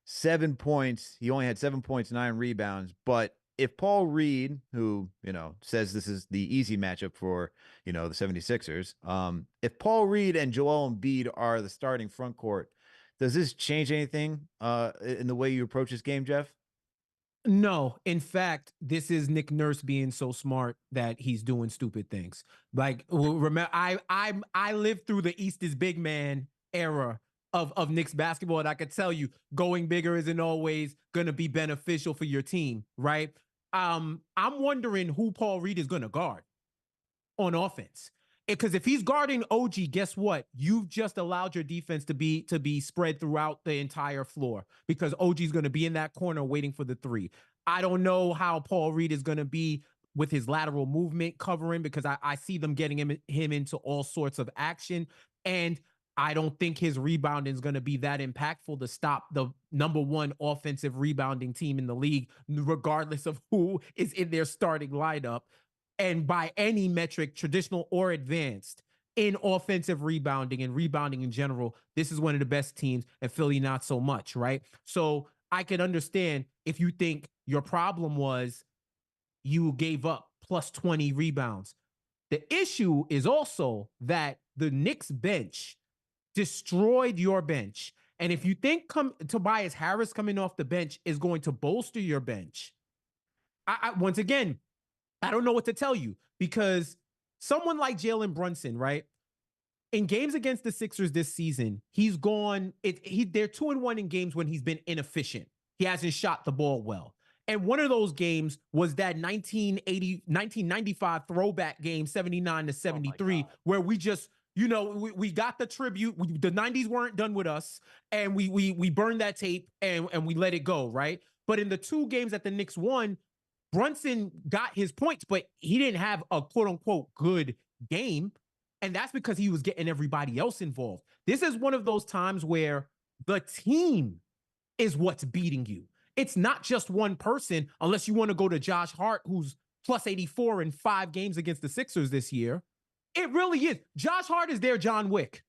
7 points. He only had 7 points, 9 rebounds. But if Paul Reed, who, says this is the easy matchup for, the 76ers, if Paul Reed and Joel Embiid are the starting front court, does this change anything in the way you approach this game, Jeff? No, in fact, this is Nick Nurse being so smart that he's doing stupid things. Like, remember, I lived through the East is big man era of Knicks basketball, and I could tell you, going bigger isn't always going to be beneficial for your team, right? I'm wondering who Paul Reed is going to guard on offense. Because if he's guarding OG, guess what? You've just allowed your defense to be spread throughout the entire floor because OG is going to be in that corner waiting for the 3. I don't know how Paul Reed is going to be with his lateral movement covering because I see them getting him into all sorts of action. And I don't think his rebounding is going to be that impactful to stop the #1 offensive rebounding team in the league, regardless of who is in their starting lineup. And by any metric, traditional or advanced, in offensive rebounding and rebounding in general, this is one of the best teams, and Philly not so much, right? So I can understand if you think your problem was you gave up plus 20 rebounds. The issue is also that the Knicks bench destroyed your bench. And if you think Tobias Harris coming off the bench is going to bolster your bench, once again, I don't know what to tell you because someone like Jalen Brunson, right? In games against the Sixers this season, he's gone. They're 2-1 in games when he's been inefficient. He hasn't shot the ball well. And one of those games was that 1995 throwback game, 79-73, where we just, we got the tribute. The 90s weren't done with us, and we burned that tape and we let it go, right? But in the 2 games that the Knicks won, Brunson got his points, but he didn't have a quote unquote good game. And that's because he was getting everybody else involved. This is one of those times where the team is what's beating you. It's not just one person, unless you want to go to Josh Hart, who's plus 84 in 5 games against the Sixers this year. It really is. Josh Hart is their John Wick.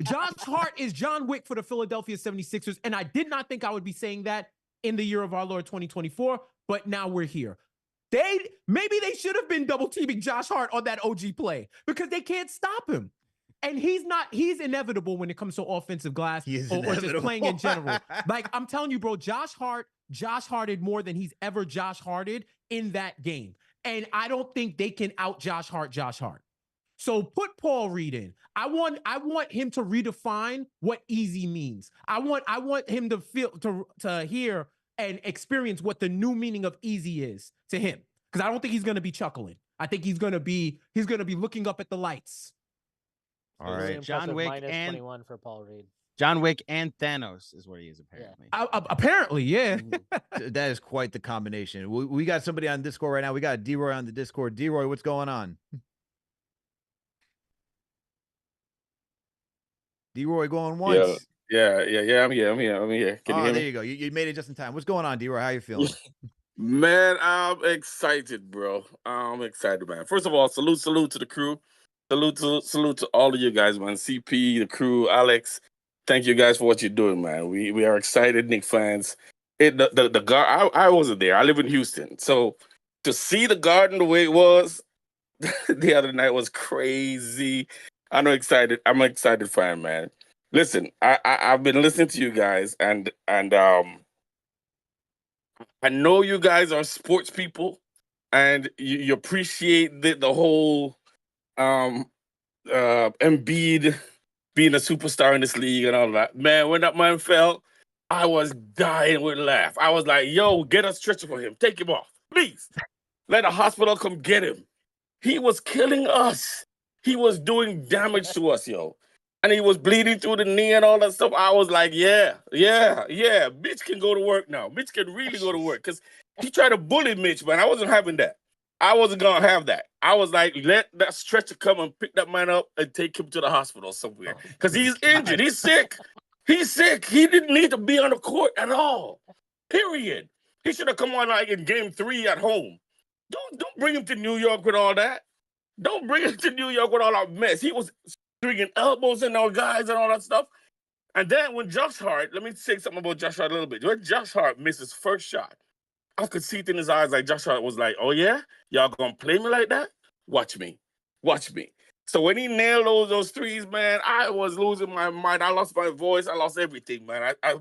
Josh Hart is John Wick for the Philadelphia 76ers. And I did not think I would be saying that in the year of our Lord 2024, but now we're here. Maybe they should have been double teaming Josh Hart on that OG play because they can't stop him. And he's inevitable when it comes to offensive glass or just playing in general. Like, I'm telling you, bro, Josh Harted more than he's ever Josh Harted in that game. And I don't think they can out Josh Hart. So put Paul Reed in. I want him to redefine what easy means. I want him to feel to hear and experience what the new meaning of easy is to him. Because I don't think he's gonna be chuckling. I think he's gonna be looking up at the lights. All right. John Wick minus and 21 for Paul Reed. John Wick and Thanos is where he is apparently. Apparently, yeah. That is quite the combination. We got somebody on Discord right now. We got D-Roy on the Discord. D-Roy, what's going on? D-Roy going once. Yeah. I'm here. Can you hear me? There you go. You made it just in time. What's going on, D-Roy? How you feeling? Man, I'm excited, bro. I'm excited, man. First of all, salute to the crew. Salute to all of you guys, man. CP, the crew, Alex. Thank you guys for what you're doing, man. We are excited, Knicks fans. The guard. I wasn't there. I live in Houston, so to see the Garden the way it was the other night was crazy. I'm an excited fan, man. Listen, I've been listening to you guys, and I know you guys are sports people, and you appreciate the whole um Embiid being a superstar in this league and all that. Man, when that man fell, I was dying with laugh. I was like, "Yo, get a stretcher for him. Take him off, please. Let a hospital come get him." He was killing us. He was doing damage to us, yo. And he was bleeding through the knee and all that stuff. I was like, yeah. Mitch can go to work now. Mitch can really go to work. Because he tried to bully Mitch, man. I wasn't having that. I wasn't going to have that. I was like, let that stretcher come and pick that man up and take him to the hospital somewhere. Because he's injured. He's sick. He's sick. He didn't need to be on the court at all. Period. He should have come on like in game 3 at home. Don't bring him to New York with all that. Don't bring him to New York with all that mess. He was stringing elbows in our guys and all that stuff. And then when Josh Hart, let me say something about Josh Hart a little bit. When Josh Hart missed his first shot, I could see it in his eyes like Josh Hart was like, "Oh yeah, y'all gonna play me like that? Watch me. So when he nailed those threes, man, I was losing my mind. I lost my voice. I lost everything, man. I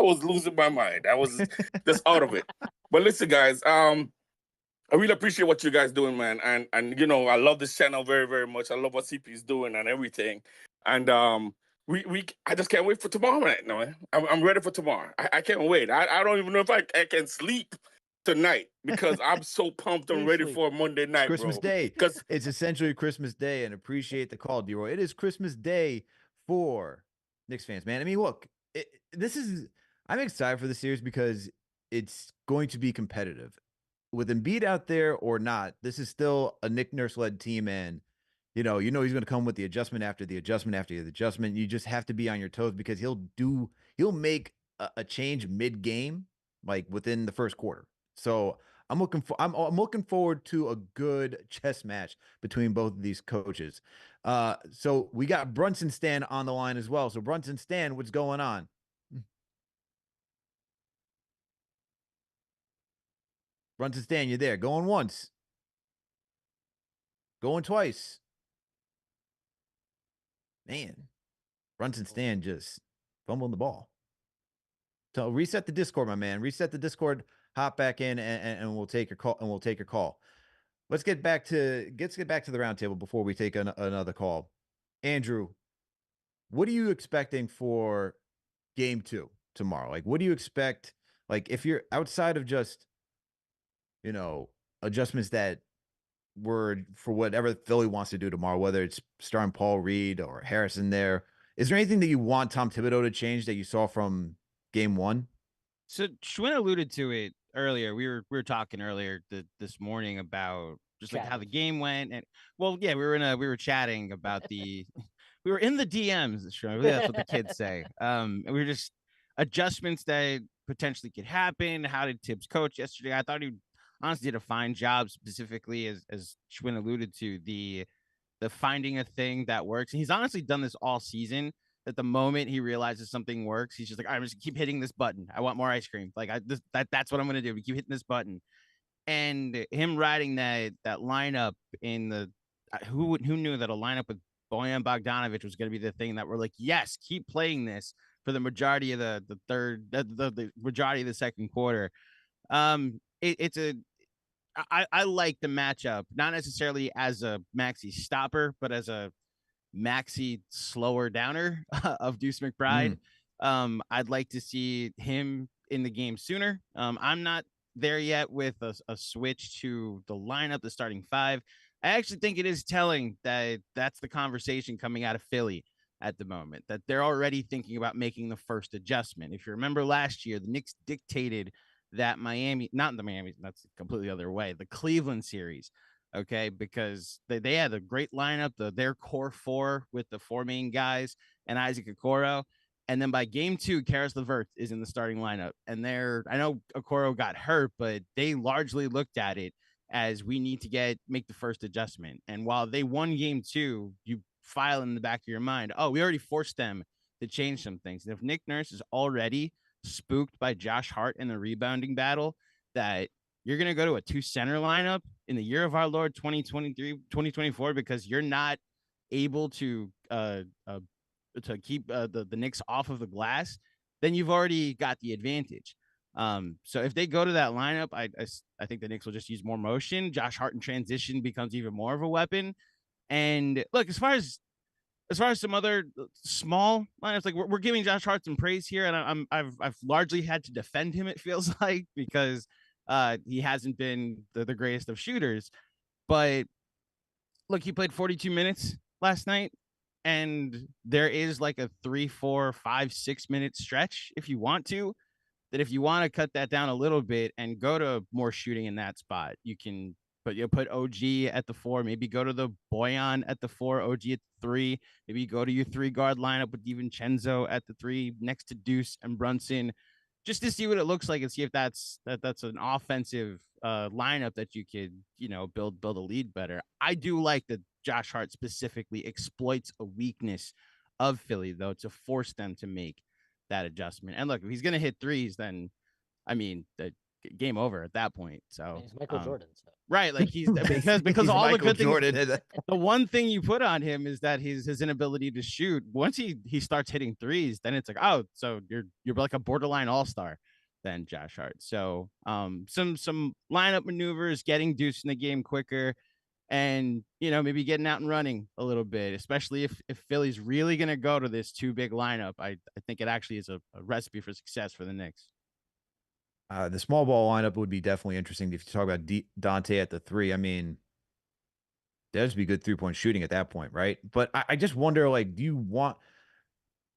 was losing my mind. I was just out of it. But listen, guys, I really appreciate what you guys doing, man. And you know, I love this channel very, very much. I love what CP is doing and everything. And I just can't wait for tomorrow night, man. I'm ready for tomorrow. I can't wait. I don't even know if I can sleep tonight because I'm so pumped and ready for Monday night, Christmas bro. Day. Because It's essentially Christmas Day, and appreciate the call, D-Roy. It is Christmas Day for Knicks fans, man. I mean, look, I'm excited for the series because it's going to be competitive. With Embiid out there or not, this is still a Nick Nurse-led team, and he's going to come with the adjustment after the adjustment after the adjustment. You just have to be on your toes because he'll make a change mid-game, like within the first quarter. So I'm looking forward to a good chess match between both of these coaches. So we got Brunson Stan on the line as well. So Brunson Stan, what's going on? Brunson Stan, you there? Going once. Going twice. Man, Brunson Stan just fumbling the ball. So reset the Discord, my man. Reset the Discord. Hop back in, and we'll take your call. Let's get back to the roundtable before we take another call. Andrew, what are you expecting for game 2 tomorrow? Like, what do you expect? Like, if you're outside of just, adjustments that were for whatever Philly wants to do tomorrow, whether it's starting Paul Reed or Harrison there, is there anything that you want Tom Thibodeau to change that you saw from game 1? So Schwinn alluded to it earlier. We were talking earlier this morning about just like how the game went, and we were chatting about we were in the DMs. That's what the kids say. And we were just adjustments that potentially could happen. How did Tibbs coach yesterday? I thought he honestly did a fine job, specifically as Schwinn alluded to the finding a thing that works. And he's honestly done this all season. That the moment he realizes something works, he's just like, I'm just keep hitting this button. I want more ice cream. Like that's what I'm gonna do. We keep hitting this button. And him riding that lineup in the who knew that a lineup with Bojan Bogdanovic was gonna be the thing that we're like, yes, keep playing this for the majority of the majority of the second quarter. I like the matchup, not necessarily as a Maxi stopper, but as a Maxi slower downer of Deuce McBride. I'd like to see him in the game sooner. I'm not there yet with a switch to the lineup, the starting 5. I actually think it is telling that that's the conversation coming out of Philly at the moment, that they're already thinking about making the first adjustment. If you remember last year, the Knicks dictated that that's completely other way, the Cleveland series. Okay, because they had a great lineup, their core 4 with the 4 main guys and Isaac Okoro. And then by game 2, Karis LeVert is in the starting lineup. And I know Okoro got hurt, but they largely looked at it as we need to make the first adjustment. And while they won game 2, you file in the back of your mind, oh, we already forced them to change some things. And if Nick Nurse is already spooked by Josh Hart in the rebounding battle, that you're going to go to a 2 center lineup in the year of our Lord 2024 because you're not able to keep the Knicks off of the glass, then you've already got the advantage. So if they go to that lineup, I think the Knicks will just use more motion. Josh Hart in transition becomes even more of a weapon. And look, as far as some other small lineups, like we're giving Josh Hart some praise here, and I've largely had to defend him. It feels like because he hasn't been the greatest of shooters, but look, he played 42 minutes last night, and there is like a 3, 4, 5, 6 minute stretch if you want to. That if you want to cut that down a little bit and go to more shooting in that spot, you can. But you'll put OG at the 4, maybe go to the Boyan at the 4, OG at the 3, maybe go to your 3-guard lineup with DiVincenzo at the 3 next to Deuce and Brunson, just to see what it looks like and see if that's an offensive lineup that you could, build a lead better. I do like that Josh Hart specifically exploits a weakness of Philly, though, to force them to make that adjustment. And look, if he's going to hit threes, then, I mean, the game over at that point. So he's Michael Jordan. So. Right, like he's because He's all Michael the good Jordan. things. The one thing you put on him is that his inability to shoot. Once he starts hitting threes, then it's like, oh, so you're like a borderline all-star then, Josh Hart. So some lineup maneuvers, getting Deuce in the game quicker, and maybe getting out and running a little bit, especially if Philly's really gonna go to this 2 big lineup. I think it actually is a recipe for success for the Knicks. The small ball lineup would be definitely interesting if you talk about Dante at the 3. I mean, that'd just be good 3-point shooting at that point, right? But I just wonder, like,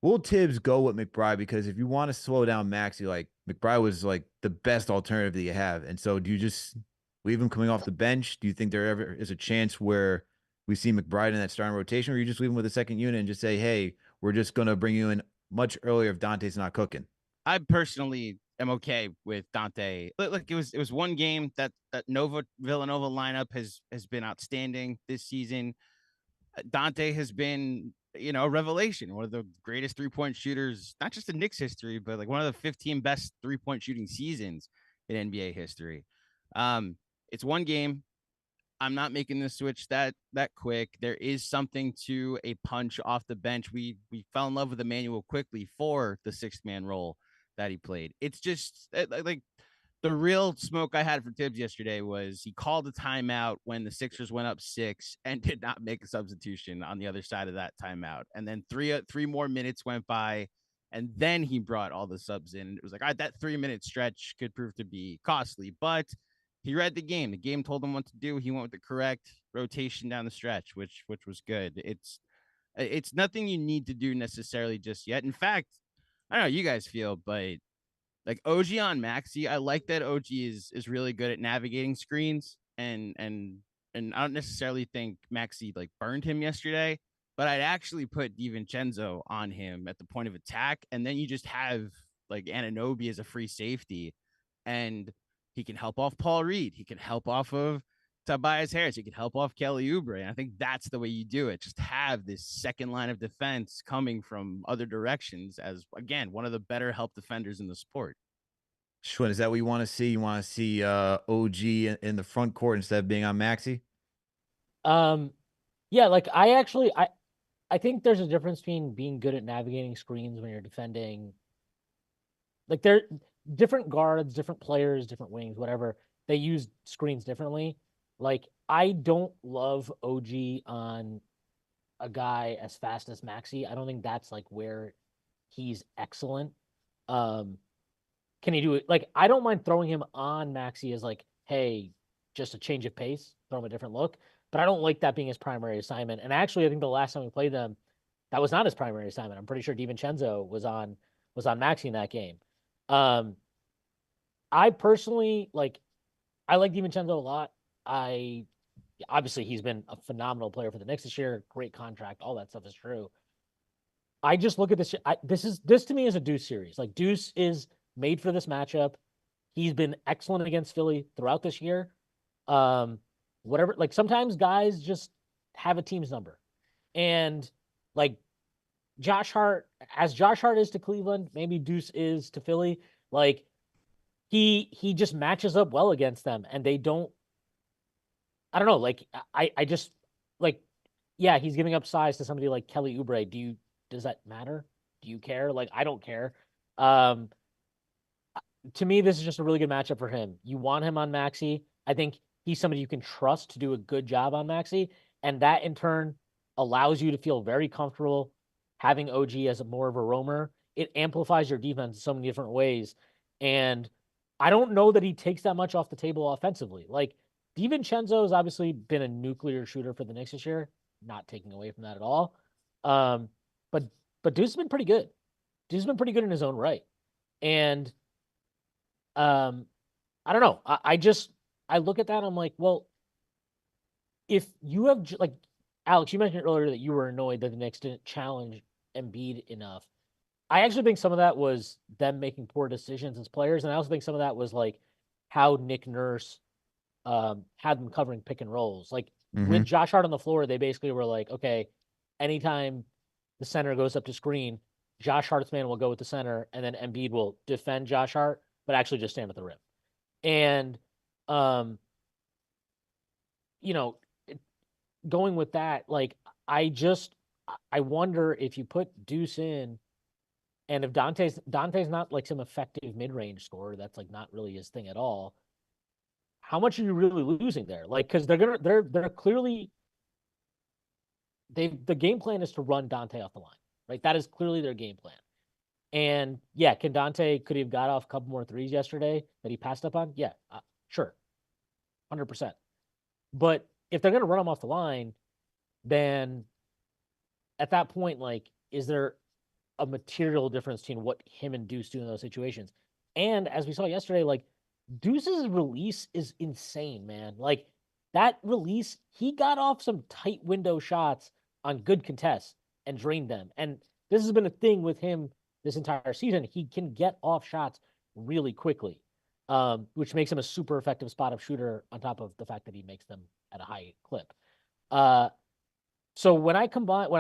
will Tibbs go with McBride? Because if you want to slow down Maxey, like, McBride was like the best alternative that you have. And so do you just leave him coming off the bench? Do you think there ever is a chance where we see McBride in that starting rotation, or you just leave him with the second unit and just say, hey, we're just going to bring you in much earlier if Dante's not cooking? I personally am okay with Dante. Look, it was one game. That Villanova lineup has been outstanding this season. Dante has been, a revelation, one of the greatest 3-point shooters, not just in Knicks history, but like one of the 15 best 3-point shooting seasons in NBA history. It's one game. I'm not making the switch that quick. There is something to a punch off the bench. We fell in love with Emmanuel quickly for the 6-man role that he played. It's just like the real smoke I had for Tibbs yesterday was he called a timeout when the Sixers went up 6 and did not make a substitution on the other side of that timeout. And then three more minutes went by, and then he brought all the subs in. It was like, all right, that 3-minute stretch could prove to be costly, but he read the game. The game told him what to do. He went with the correct rotation down the stretch, which was good. It's nothing you need to do necessarily just yet. In fact, I don't know how you guys feel, but like OG on Maxey, I like that OG is really good at navigating screens, and I don't necessarily think Maxey like burned him yesterday, but I'd actually put DiVincenzo on him at the point of attack, and then you just have like Anunoby as a free safety, and he can help off Paul Reed, he can help off of Tobias Harris, he can help off Kelly Oubre, and I think that's the way you do it. Just have this second line of defense coming from other directions as, again, one of the better help defenders in the sport. Schwinn, is that what you want to see? You want to see OG in the front court instead of being on Maxey? Yeah, like I think there's a difference between being good at navigating screens when you're defending. Like, they're different guards, different players, different wings, whatever. They use screens differently. Like, I don't love OG on a guy as fast as Maxey. I don't think that's like where he's excellent. Can he do it? Like, I don't mind throwing him on Maxey as like, hey, just a change of pace, throw him a different look. But I don't like that being his primary assignment. And actually, I think the last time we played them, that was not his primary assignment. I'm pretty sure DiVincenzo was on Maxey in that game. I personally I like DiVincenzo a lot. Obviously he's been a phenomenal player for the Knicks this year. Great contract, all that stuff is true. I just look at this. This to me is a Deuce series. Like Deuce is made for this matchup. He's been excellent against Philly throughout this year. Whatever. Like sometimes guys just have a team's number, and like Josh Hart, as Josh Hart is to Cleveland, maybe Deuce is to Philly. Like he just matches up well against them, and they don't. I don't know. Like I just like, yeah, he's giving up size to somebody like Kelly Oubre. Does that matter? Do you care? Like I don't care. To me, this is just a really good matchup for him. You want him on Maxey. I think he's somebody you can trust to do a good job on Maxey, and that in turn allows you to feel very comfortable having OG as more of a roamer. It amplifies your defense in so many different ways, and I don't know that he takes that much off the table offensively. Like DiVincenzo's obviously been a nuclear shooter for the Knicks this year, not taking away from that at all. But Deuce has been pretty good. Deuce has been pretty good in his own right, and I don't know. I look at that and I'm like, well, if you have like Alex, you mentioned earlier that you were annoyed that the Knicks didn't challenge Embiid enough. I actually think some of that was them making poor decisions as players, and I also think some of that was like how Nick Nurse had them covering pick and rolls. Like with Josh Hart on the floor, they basically were like, okay, anytime the center goes up to screen, Josh Hart's man will go with the center, and then Embiid will defend Josh Hart, but actually just stand at the rim. And, going with that, like, I wonder if you put Deuce in, and if Dante's not like some effective mid-range scorer, that's like not really his thing at all. How much are you really losing there? Like, because they're clearly the game plan is to run Dante off the line, right? That is clearly their game plan. And yeah, could he have got off a couple more threes yesterday that he passed up on? Yeah, sure, 100%. But if they're going to run him off the line, then at that point, like, is there a material difference between what him and Deuce do in those situations? And as we saw yesterday, like Deuce's release is insane, man. Like that release, he got off some tight window shots on good contests and drained them. And this has been a thing with him this entire season. He can get off shots really quickly, which makes him a super effective spot-up shooter on top of the fact that he makes them at a high clip. So when I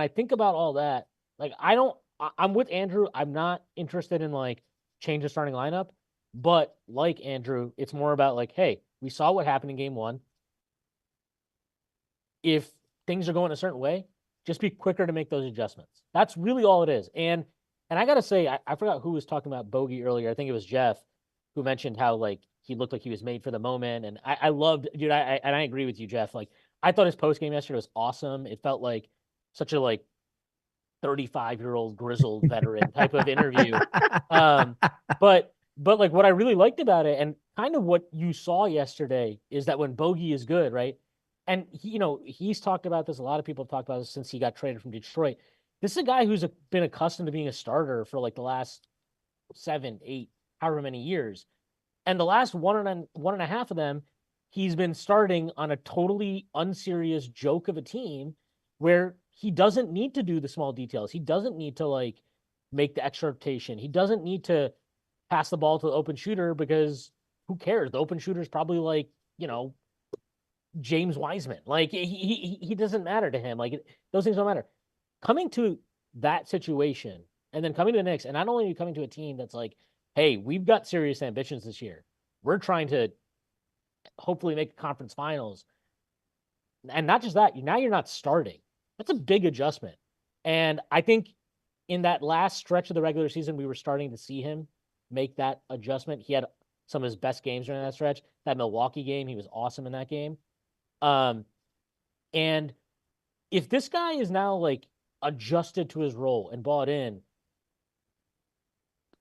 think about all that, like I'm with Andrew. I'm not interested in like change the starting lineup, but like Andrew, it's more about like, hey, we saw what happened in game one. If things are going a certain way, just be quicker to make those adjustments. That's really all it is. And I got to say, I forgot who was talking about Bogey earlier. I think it was Jeff who mentioned how like he looked like he was made for the moment. And I loved, dude, I agree with you, Jeff. Like I thought his post game yesterday was awesome. It felt like such a like 35-year-old grizzled veteran type of interview. But like what I really liked about it and kind of what you saw yesterday is that when Bogey is good, right? And he's talked about this. A lot of people have talked about this since he got traded from Detroit. This is a guy who's been accustomed to being a starter for like the last 7, 8, however many years. And the last one and a half of them, he's been starting on a totally unserious joke of a team where he doesn't need to do the small details. He doesn't need to like make the extra rotation. He doesn't need to pass the ball to the open shooter because who cares? The open shooter is probably like, James Wiseman. Like he doesn't matter to him. Like those things don't matter. Coming to that situation and then coming to the Knicks, and not only are you coming to a team that's like, hey, we've got serious ambitions this year. We're trying to hopefully make conference finals. And not just that, now you're not starting. That's a big adjustment. And I think in that last stretch of the regular season, we were starting to see him make that adjustment. He had some of his best games during that stretch. That Milwaukee game, he was awesome in that game. And if this guy is now like adjusted to his role and bought in,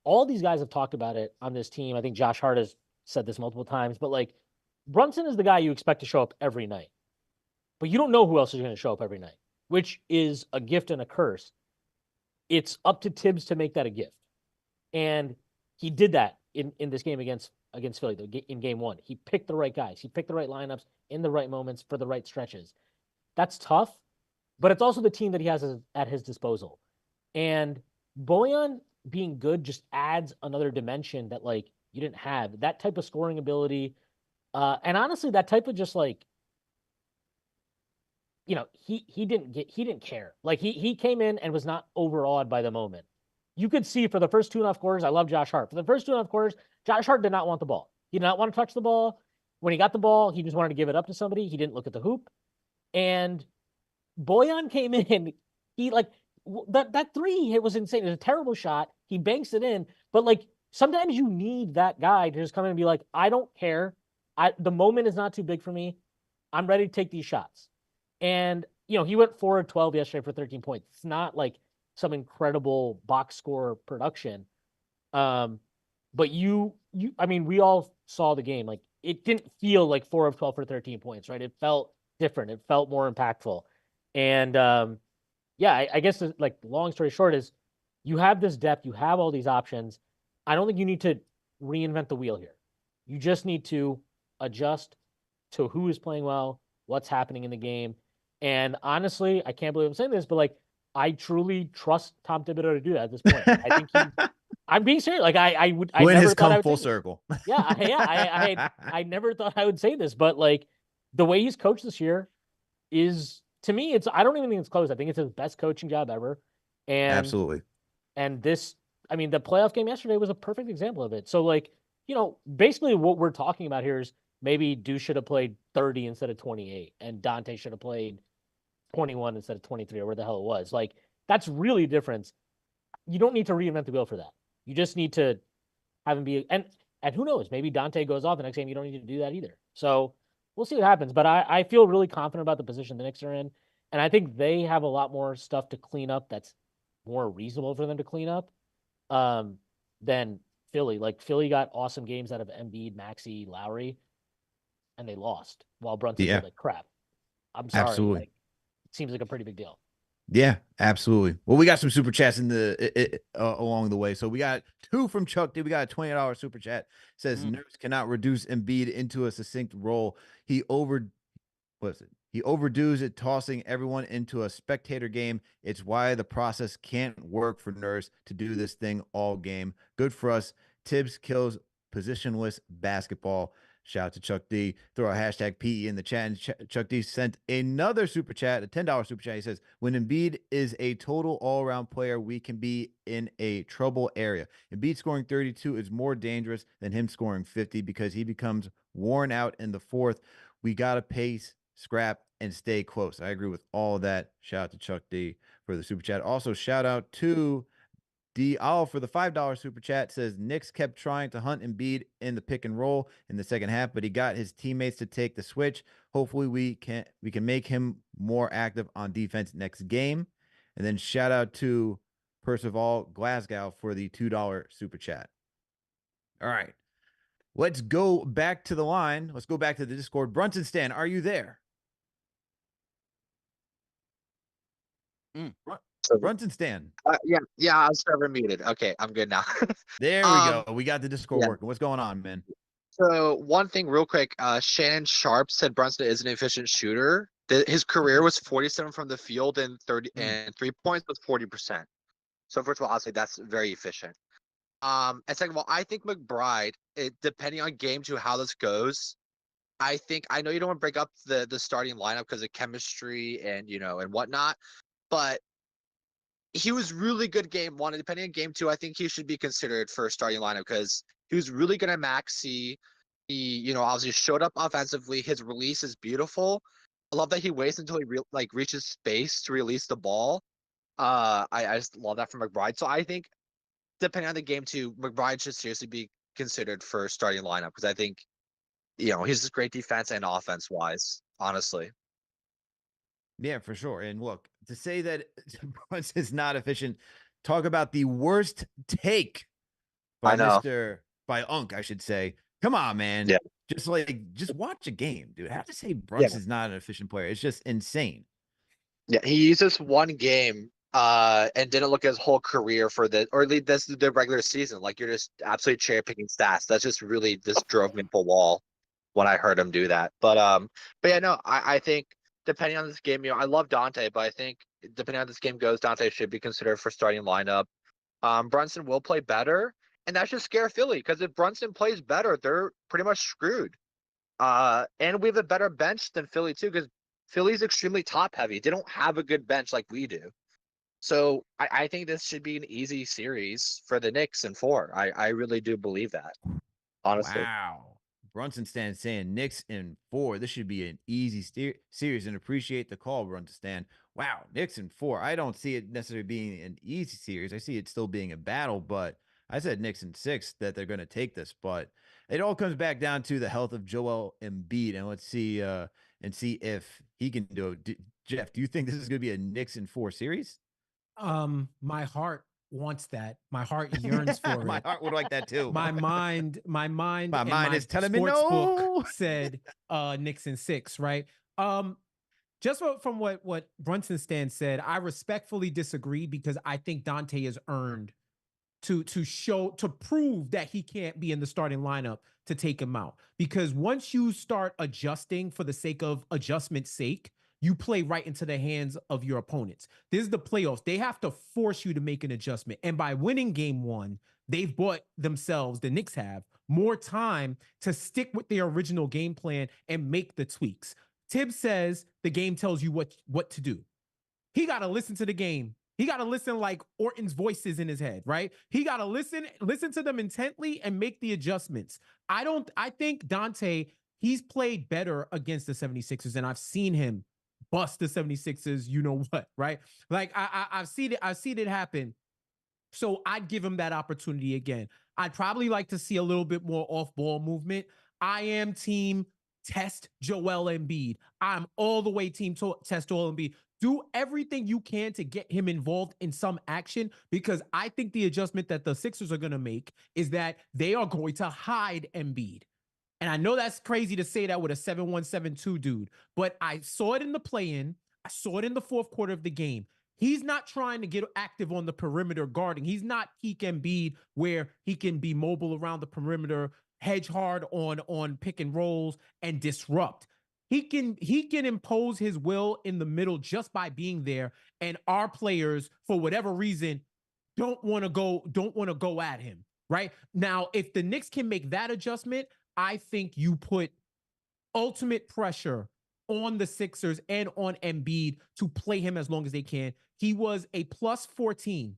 all these guys have talked about it on this team. I think Josh Hart has said this multiple times, but like Brunson is the guy you expect to show up every night, but you don't know who else is going to show up every night, which is a gift and a curse. It's up to Tibbs to make that a gift. And he did that in this game against Philly in game one. He picked the right guys. He picked the right lineups in the right moments for the right stretches. That's tough, but it's also the team that he has at his disposal. And Bojan being good just adds another dimension that like you didn't have. That type of scoring ability, and honestly, that type of just like, he didn't care. Like he came in and was not overawed by the moment. You could see for the first 2.5 quarters, I love Josh Hart. For the first 2.5 quarters, Josh Hart did not want the ball. He did not want to touch the ball. When he got the ball, he just wanted to give it up to somebody. He didn't look at the hoop. And Bojan came in. He like that three he hit was insane. It was a terrible shot. He banks it in, but like sometimes you need that guy to just come in and be like, I don't care. The moment is not too big for me. I'm ready to take these shots. And he went 4 of 12 yesterday for 13 points. It's not like some incredible box score production. But I mean, we all saw the game. Like it didn't feel like 4 of 12 for 13 points, right? It felt different. It felt more impactful. And I guess like long story short is you have this depth, you have all these options. I don't think you need to reinvent the wheel here. You just need to adjust to who is playing well, what's happening in the game. And honestly, I can't believe I'm saying this, but like I truly trust Tom Thibodeau to do that at this point. I think I'm being serious. Like I Win never has thought I come would full say circle. this. I never thought I would say this, but like the way he's coached this year is, to me, I don't even think it's close. I think it's his best coaching job ever. And Absolutely. And this, I mean, the playoff game yesterday was a perfect example of it. So like, basically what we're talking about here is maybe Deuce should have played 30 instead of 28, and Dante should have played 21 instead of 23, or where the hell it was. Like, that's really a difference. You don't need to reinvent the wheel for that. You just need to have him be, and who knows, maybe Dante goes off the next game. You don't need to do that either. So we'll see what happens. But I feel really confident about the position the Knicks are in. And I think they have a lot more stuff to clean up that's more reasonable for them to clean up than Philly. Like Philly got awesome games out of Embiid, Maxey, Lowry, and they lost while Brunson played like crap. I'm sorry. Absolutely. Like, it seems like a pretty big deal. Yeah, absolutely. Well, we got some super chats in the along the way. So we got 2 from Chuck D. We got a $20 super chat. Says Nurse cannot reduce Embiid into a succinct role. He overdoes it, tossing everyone into a spectator game. It's why the process can't work for Nurse to do this thing all game. Good for us. Tibbs kills positionless basketball. Shout out to Chuck D. Throw a hashtag PE in the chat. And Chuck D sent another super chat, a $10 super chat. He says, when Embiid is a total all-around player, we can be in a trouble area. Embiid scoring 32 is more dangerous than him scoring 50 because he becomes worn out in the fourth. We got to pace, scrap, and stay close. I agree with all of that. Shout out to Chuck D for the super chat. Also, shout out to D. All for the $5 super chat. Says Knicks kept trying to hunt Embiid in the pick and roll in the second half, but he got his teammates to take the switch. Hopefully we can make him more active on defense next game. And then shout out to Percival Glasgow for the $2 super chat. All right. Let's go back to the line. Let's go back to the Discord. Brunson Stan, are you there? Brunson Stan. Yeah, I was never muted. Okay, I'm good now. There we go. We got the Discord working. What's going on, man? So one thing real quick, Shannon Sharp said Brunson is an efficient shooter. His career was 47 from the field and 30 and 3 points was 40%. So first of all, I'll say that's very efficient. And second of all, I think McBride, depending on game 2 how this goes, I know you don't want to break up the starting lineup because of chemistry and and whatnot, but he was really good game 1, and depending on game 2, I think he should be considered for a starting lineup because he was really good at Maxey. He, obviously showed up offensively. His release is beautiful. I love that he waits until he reaches space to release the ball. I just love that from McBride. So I think depending on the game 2, McBride should seriously be considered for starting lineup because I think, he's just great defense and offense wise, honestly. Yeah, for sure. And look, to say that Brunson is not efficient, talk about the worst take by Unk, I should say. Come on, man. Yeah. Just watch a game, dude. I have to say Brunson's not an efficient player. It's just insane. Yeah, he used this one game and didn't look at his whole career for or at least this the regular season. Like you're just absolutely cherry picking stats. That's just really drove me up a wall when I heard him do that. But yeah, no, I think depending on this game, I love Dante, but I think depending on how this game goes, Dante should be considered for starting lineup. Brunson will play better, and that should scare Philly because if Brunson plays better, they're pretty much screwed. And we have a better bench than Philly too, because Philly's extremely top heavy. They don't have a good bench like we do. So I think this should be an easy series for the Knicks in 4. I really do believe that, honestly. Wow. Brunson Stan saying Knicks in 4. This should be an easy series, and appreciate the call, Brunson Stan. Wow, Knicks in 4. I don't see it necessarily being an easy series. I see it still being a battle, but I said Knicks in 6 that they're going to take this. But it all comes back down to the health of Joel Embiid, and let's see if he can do it. Jeff, do you think this is going to be a Knicks in 4 series? My heart wants that. My heart yearns for My it. heart would like that too. My mind, My and mind is telling me sports book no. said Knicks in 6, right? Just from what Brunson Stan said, I respectfully disagree because I think Dante has earned to prove that he can't be in the starting lineup to take him out. Because once you start adjusting for the sake of adjustment's sake, you play right into the hands of your opponents. This is the playoffs. They have to force you to make an adjustment. And by winning game 1, they've bought themselves, the Knicks have, more time to stick with their original game plan and make the tweaks. Tibbs says the game tells you what to do. He got to listen to the game. He got to listen like Orton's voices in his head, right? He got to listen to them intently and make the adjustments. I think Dante, he's played better against the 76ers, and I've seen him bust the 76ers, you know what, right? Like I've seen it happen. So I'd give him that opportunity again. I'd probably like to see a little bit more off-ball movement. I am team test Joel Embiid. I'm all the way team test Joel Embiid. Do everything you can to get him involved in some action, because I think the adjustment that the Sixers are going to make is that they are going to hide Embiid. And I know that's crazy to say that with a 7-1-7-2 dude, but I saw it in the play-in. I saw it in the fourth quarter of the game. He's not trying to get active on the perimeter guarding. He's not peak Embiid where he can be mobile around the perimeter, hedge hard on pick and rolls and disrupt. He can impose his will in the middle just by being there. And our players, for whatever reason, don't want to go at him. Right now, if the Knicks can make that adjustment, I think you put ultimate pressure on the Sixers and on Embiid to play him as long as they can. He was a plus 14,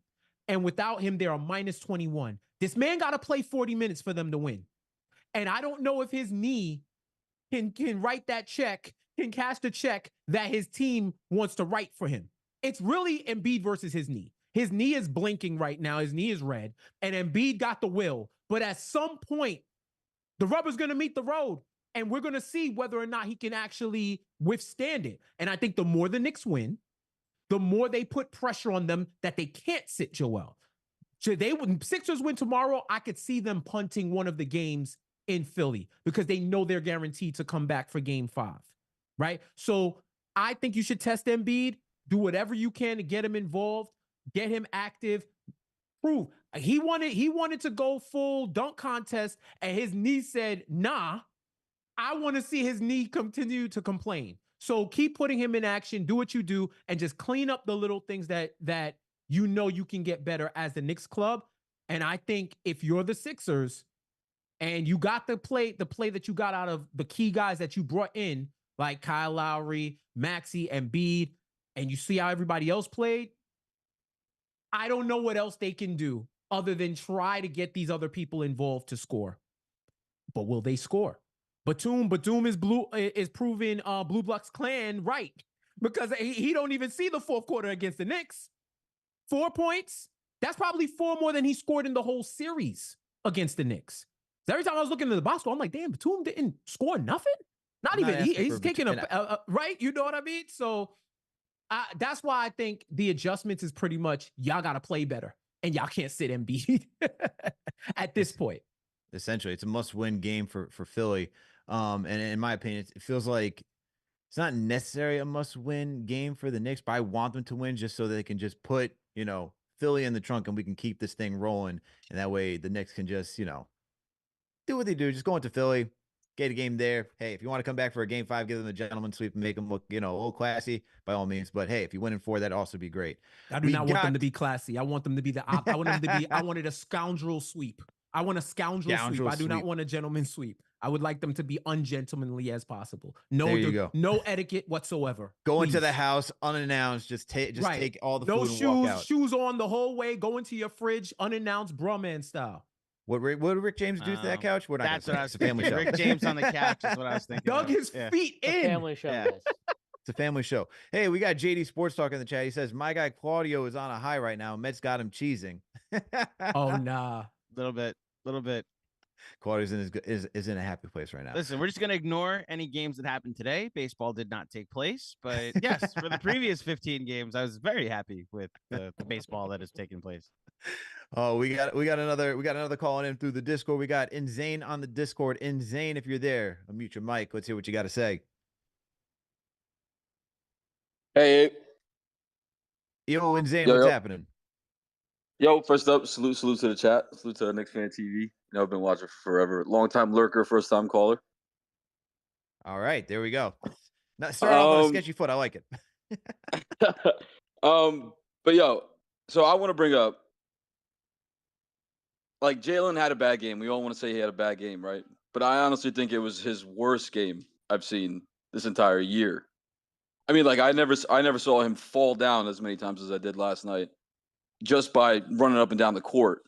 and without him, they're a minus 21. This man got to play 40 minutes for them to win. And I don't know if his knee can write that check, can cash the check that his team wants to write for him. It's really Embiid versus his knee. His knee is blinking right now. His knee is red, and Embiid got the will. But at some point, the rubber's going to meet the road, and we're going to see whether or not he can actually withstand it. And I think the more the Knicks win, the more they put pressure on them that they can't sit Joel. So Sixers win tomorrow, I could see them punting one of the games in Philly because they know they're guaranteed to come back for game 5, right? So I think you should test Embiid, do whatever you can to get him involved, get him active, prove. He wanted to go full dunk contest, and his knee said, nah, I want to see his knee continue to complain. So keep putting him in action, do what you do, and just clean up the little things that you know you can get better as the Knicks club. And I think if you're the Sixers and you got the play that you got out of the key guys that you brought in, like Kyle Lowry, Maxey, and Embiid, and you see how everybody else played, I don't know what else they can do other than try to get these other people involved to score. But will they score? Batum is proving Blue Bucks Clan right, because he don't even see the fourth quarter against the Knicks. 4 points. That's probably 4 more than he scored in the whole series against the Knicks. So every time I was looking at the box score, I'm like, damn, Batum didn't score nothing. Not even he's taking a right. You know what I mean? So that's why I think the adjustments is pretty much y'all got to play better, and y'all can't sit Embiid at this point. Essentially, it's a must-win game for Philly. And in my opinion, it feels like it's not necessarily a must-win game for the Knicks, but I want them to win just so they can just put, Philly in the trunk and we can keep this thing rolling. And that way the Knicks can just, do what they do. Just go into Philly, get a game there. Hey, if you want to come back for a game 5, give them a gentleman sweep and make them look, a little classy by all means. But hey, if you win in 4, that'd also be great. I do not want them to be classy. I want them to be I want them to be. I wanted a scoundrel sweep. I want a scoundrel sweep. I do not want a gentleman sweep. I would like them to be ungentlemanly as possible. No, there you go. No etiquette whatsoever. Go into the house unannounced. Just take all the food and walk out. Shoes on the whole way. Go into your fridge unannounced, brumman style. What did Rick James do to that couch? That's what I was a family show. Rick James on the couch is what I was thinking. Dug his feet in. Family show. Yeah. It's a family show. Hey, we got JD Sports Talk in the chat. He says, my guy Claudio is on a high right now. Mets got him cheesing. Oh, nah. Little bit. Claudio's is in a happy place right now. Listen, we're just going to ignore any games that happened today. Baseball did not take place. But yes, for the previous 15 games, I was very happy with the baseball that has taken place. Oh, we got another call in through the Discord. We got Inzane on the Discord. Inzane, if you're there, unmute your mic. Let's hear what you got to say. Hey. Yo, Inzane, what's happening? Yo, first up, salute to the chat. Salute to KnicksFanTV. I've been watching for forever. Long time lurker, first time caller. All right, there we go. Now, start off on a sketchy foot. I like it. But yo, so I want to bring up, like, Jalen had a bad game. We all want to say he had a bad game, right? But I honestly think it was his worst game I've seen this entire year. I mean, like, I never saw him fall down as many times as I did last night, just by running up and down the court.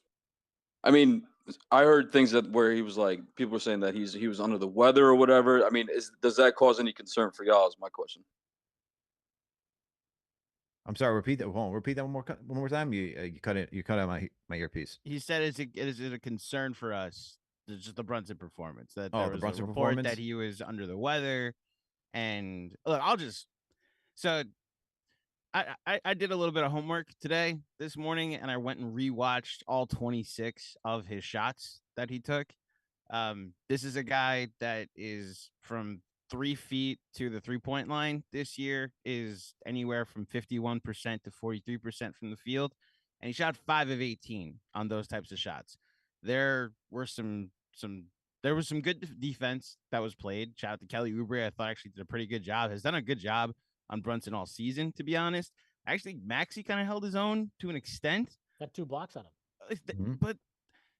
I mean, I heard things where he was like, people were saying that he was under the weather or whatever. I mean, does that cause any concern for y'all? Is my question. I'm sorry. Repeat that. Hold on. Repeat that one more time. You cut it. You cut out my earpiece. He said, "Is it a concern for us? Just the Brunson performance. That there was the Brunson a report performance? that he was under the weather." And look, I did a little bit of homework this morning, and I went and rewatched all 26 of his shots that he took. This is a guy that is from 3 feet to the 3-point line this year is anywhere from 51% to 43% from the field. And he shot 5 of 18 on those types of shots. There was some good defense that was played. Shout out to Kelly Oubre. I thought actually did a pretty good job. Has done a good job on Brunson all season, to be honest. Actually, Maxey kind of held his own to an extent. Got 2 blocks on him. But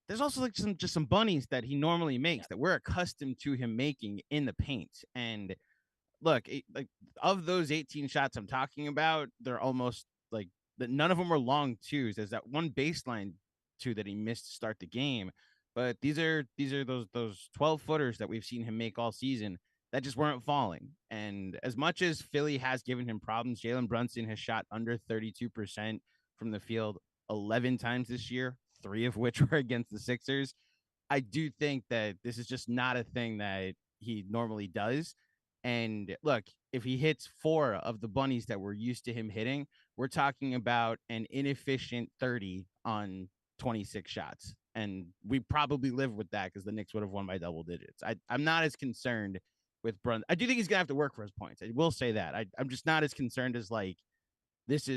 there's also like some bunnies that he normally makes that we're accustomed to him making in the paint. And look, like of those 18 shots I'm talking about, they're almost like none of them were long twos. There's that one baseline two that he missed to start the game. But these are those 12 footers that we've seen him make all season that just weren't falling. And as much as Philly has given him problems, Jalen Brunson has shot under 32% from the field 11 times this year, 3 of which were against the Sixers. I do think that this is just not a thing that he normally does. And look, if he hits 4 of the bunnies that we're used to him hitting, we're talking about an inefficient 30 on 26 shots. And we probably live with that because the Knicks would have won by double digits. I'm not as concerned with Brunson. I do think he's going to have to work for his points. I will say that. I'm just not as concerned as like, this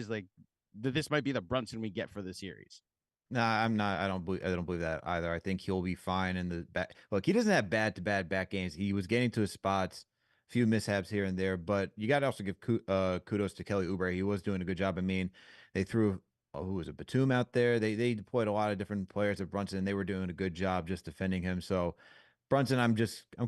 might be the Brunson we get for the series. Nah, I'm not. I don't believe that either. I think he'll be fine in the back. Look, he doesn't have bad back games. He was getting to his spots, a few mishaps here and there, but you got to also give kudos to Kelly Oubre. He was doing a good job. I mean, they threw who was it, Batum out there. They deployed a lot of different players at Brunson, and they were doing a good job just defending him. So Brunson, I'm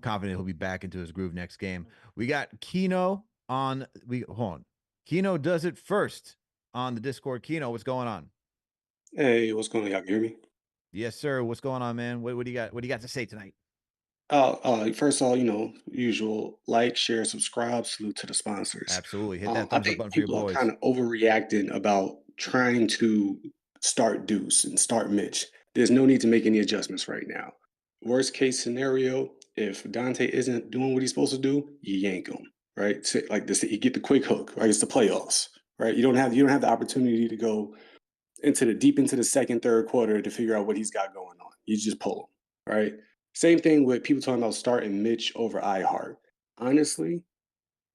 confident he'll be back into his groove next game. We got Keno on. Hold on. Keno does it first on the Discord. Keno, what's going on? Hey, what's going on? Y'all can hear me? Yes, sir. What's going on, man? What do you got? What do you got to say tonight? First of all, usual like, share, subscribe, salute to the sponsors. Absolutely. Hit that I thumbs up think button for your people are boys. kind of overreacting about trying to start Deuce and start Mitch. There's no need to make any adjustments right now. Worst case scenario, if Dante isn't doing what he's supposed to do, you yank him, right? So, like this, you get the quick hook, right? It's the playoffs, right? You don't have the opportunity to go into the second, third quarter to figure out what he's got going on. You just pull him, right? Same thing with people talking about starting Mitch over Hart. Honestly,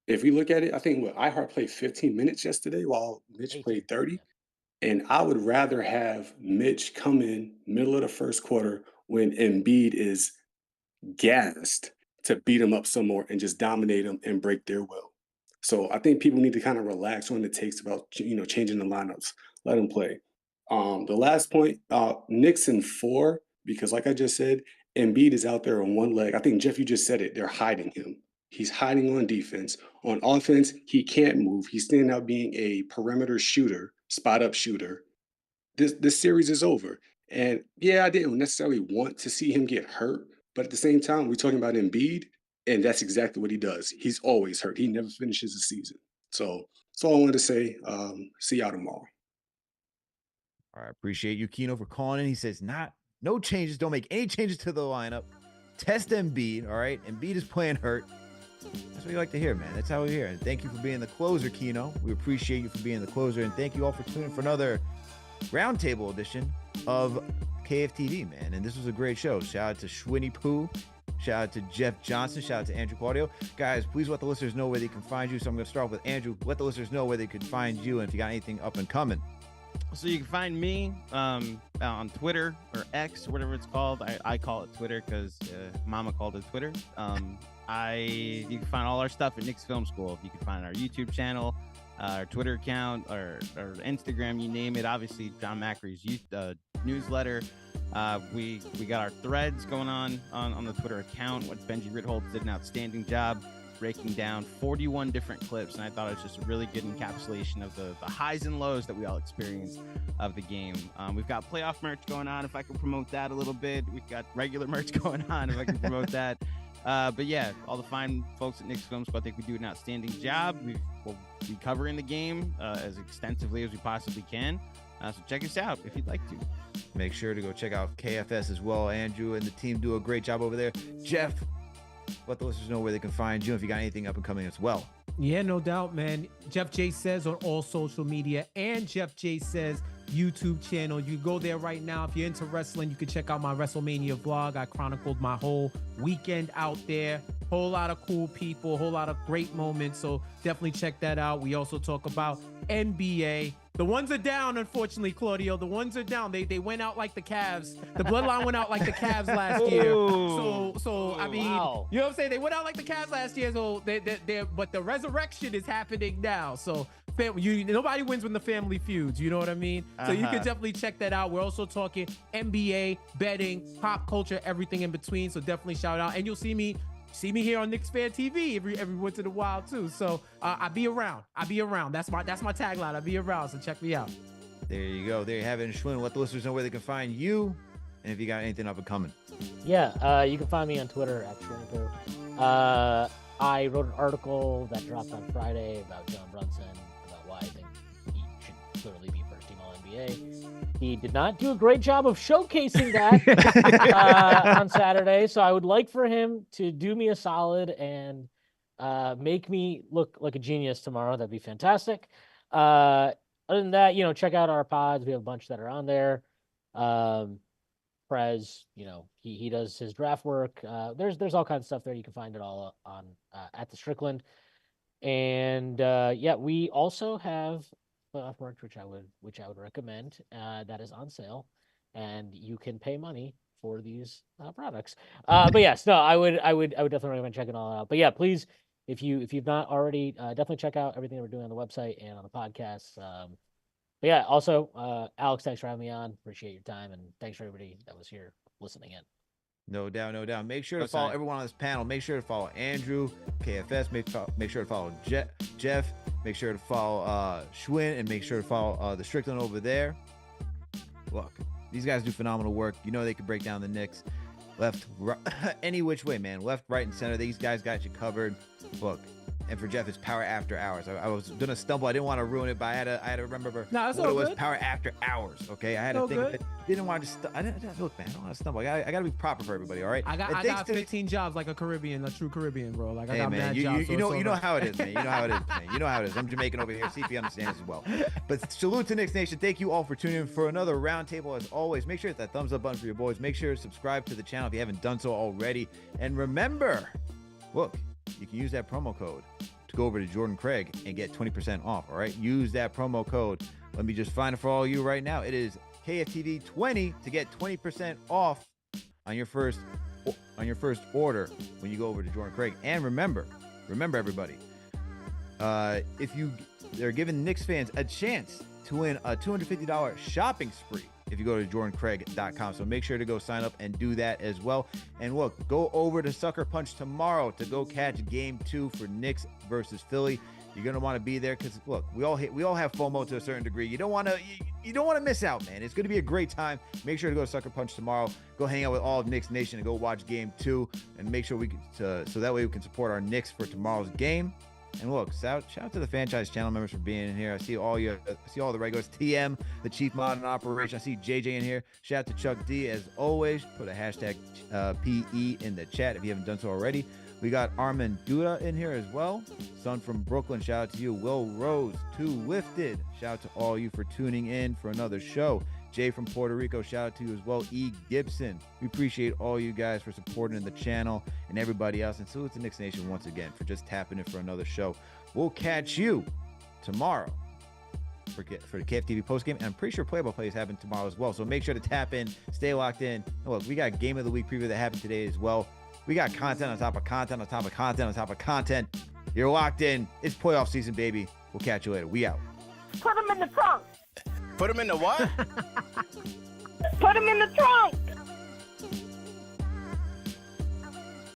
if we look at it, I think Hart played 15 minutes yesterday while Mitch played 30. And I would rather have Mitch come in middle of the first quarter when Embiid is gassed to beat them up some more and just dominate them and break their will. So I think people need to kind of relax on the takes about changing the lineups. Let them play. The last point, Knicks in 4, because like I just said, Embiid is out there on one leg. I think Jeff, you just said it. They're hiding him. He's hiding on defense. On offense, he can't move. He's standing out being a perimeter shooter, spot up shooter. This series is over. And yeah, I didn't necessarily want to see him get hurt, but at the same time, we're talking about Embiid, and that's exactly what he does. He's always hurt. He never finishes the season. So that's all I wanted to say. See y'all tomorrow. All right, appreciate you, Keno, for calling in. He says, no changes. Don't make any changes to the lineup. Test Embiid, all right? Embiid is playing hurt. That's what you like to hear, man. That's how we hear. And thank you for being the closer, Keno. We appreciate you for being the closer. And thank you all for tuning in for another Roundtable edition of KFTV, man. And this was a great show. Shout out to Schwinny Poo. Shout out to Jeff Johnson. Shout out to Andrew Claudio. Guys, please let the listeners know where they can find you. So I'm going to start with Andrew. Let the listeners know where they can find you and if you got anything up and coming. So you can find me on Twitter or X, whatever it's called. I call it Twitter because Mama called it Twitter. You can find all our stuff at Knicks Film School. You can find our YouTube channel, our Twitter account, or Instagram, you name it. Obviously, John Macri's newsletter. We got our threads going on the Twitter account. What Benji Ritholtz did an outstanding job breaking down 41 different clips, and I thought it was just a really good encapsulation of the highs and lows that we all experienced of the game. We've got playoff merch going on, if I can promote that a little bit. We've got regular merch going on, if I can promote that. But yeah, all the fine folks at Knicks Film School, I think we do an outstanding job. We'll be covering the game as extensively as we possibly can. So check us out if you'd like to. Make sure to go check out KFS as well. Andrew and the team do a great job over there. Jeff, let the listeners know where they can find you if you got anything up and coming as well. Yeah, no doubt, man. Jeff J Says on all social media and Jeff J Says YouTube channel. You go there right now. If you're into wrestling, you can check out my WrestleMania vlog. I chronicled my whole weekend out there. Whole lot of cool people, whole lot of great moments. So definitely check that out. We also talk about NBA. The ones are down, unfortunately, Claudio. The ones are down. They went out like the Cavs. The bloodline went out like the Cavs last year. So I mean, Wow. you know what I'm saying? They went out like the Cavs last year. So but the resurrection is happening now. So nobody wins when the family feuds. You know what I mean? So you can definitely check that out. We're also talking NBA, betting, pop culture, everything in between. So definitely shout out. And you'll see me here on KnicksFanTV every once in a while too. So I'll be around. That's my tagline. I'll be around. So check me out. There you go. There you have it. And Schwinn, let the listeners know where they can find you and if you got anything up and coming. Yeah, you can find me on Twitter at Schwinniper. I wrote an article that dropped on Friday about John Brunson, about why I think he should clearly be first team All-NBA. He did not do a great job of showcasing that on Saturday, so I would like for him to do me a solid and make me look like a genius tomorrow. That'd be fantastic. Other than that, check out our pods. We have a bunch that are on there. Prez, he does his draft work. There's all kinds of stuff there. You can find it all on at the Strickland. And yeah, we also have playoff merch, which I would recommend. That is on sale, and you can pay money for these products. But yes, no, I would definitely recommend checking all out. But yeah, please, if you've not already, definitely check out everything that we're doing on the website and on the podcast. But yeah, also, Alex, thanks for having me on. Appreciate your time, and thanks for everybody that was here listening in. No doubt, no doubt. Make sure to follow everyone on this panel. Make sure to follow Andrew, KFS. Make sure to follow Jeff. Make sure to follow Schwinn, and make sure to follow the Strickland over there. Look, these guys do phenomenal work. They can break down the Knicks left, right, any which way, man. Left, right, and center. These guys got you covered. Look. And for Jeff, it's Power After Hours. I was gonna stumble. I didn't want to ruin it, but I had to remember what it was. Power After Hours. Okay, I had to think of it. Didn't want to. Look, man, I don't want to stumble. I gotta be proper for everybody. All right. I got 15 jobs like a true Caribbean, bro. Like I got man, mad jobs. You know how it is, man. You know how it is, man. You know how it is. I'm Jamaican over here. CP understands as well. But salute to Knicks Nation. Thank you all for tuning in for another roundtable. As always, make sure to hit that thumbs up button for your boys. Make sure to subscribe to the channel if you haven't done so already. And remember, look, you can use that promo code to go over to Jordan Craig and get 20% off. All right, use that promo code. Let me just find it for all you right now. It is KFTV 20 to get 20% off on your first on your first order when you go over to Jordan Craig. And remember everybody, they're giving Knicks fans a chance to win a $250 shopping spree if you go to jordancraig.com. So make sure to go sign up and do that as well. And look, go over to Sucker Punch tomorrow to go catch game 2 for Knicks versus Philly. You're gonna want to be there because look, we all have FOMO to a certain degree. You don't want to miss out, man. It's gonna be a great time. Make sure to go to Sucker Punch tomorrow. Go hang out with all of Knicks Nation and go watch game 2, and make sure so that way we can support our Knicks for tomorrow's game. And look, shout out to the franchise channel members for being in here. I see all the regulars. TM, the chief mod in operation. I see JJ in here. Shout out to Chuck D as always. Put a hashtag PE in the chat if you haven't done so already. We got Armin Duda in here as well. Son from Brooklyn, shout out to you. Will Rose, Too Lifted. Shout out to all you for tuning in for another show. Jay from Puerto Rico, shout out to you as well. E. Gibson, we appreciate all you guys for supporting the channel and everybody else. And salute to Knicks Nation once again for just tapping in for another show. We'll catch you tomorrow for the KFTV postgame. And I'm pretty sure Play by Play is happening tomorrow as well. So make sure to tap in, stay locked in. And look, we got Game of the Week preview that happened today as well. We got content on top of content on top of content on top of content. You're locked in. It's playoff season, baby. We'll catch you later. We out. Put him in the trunk. Put him in the what? Put him in the trunk.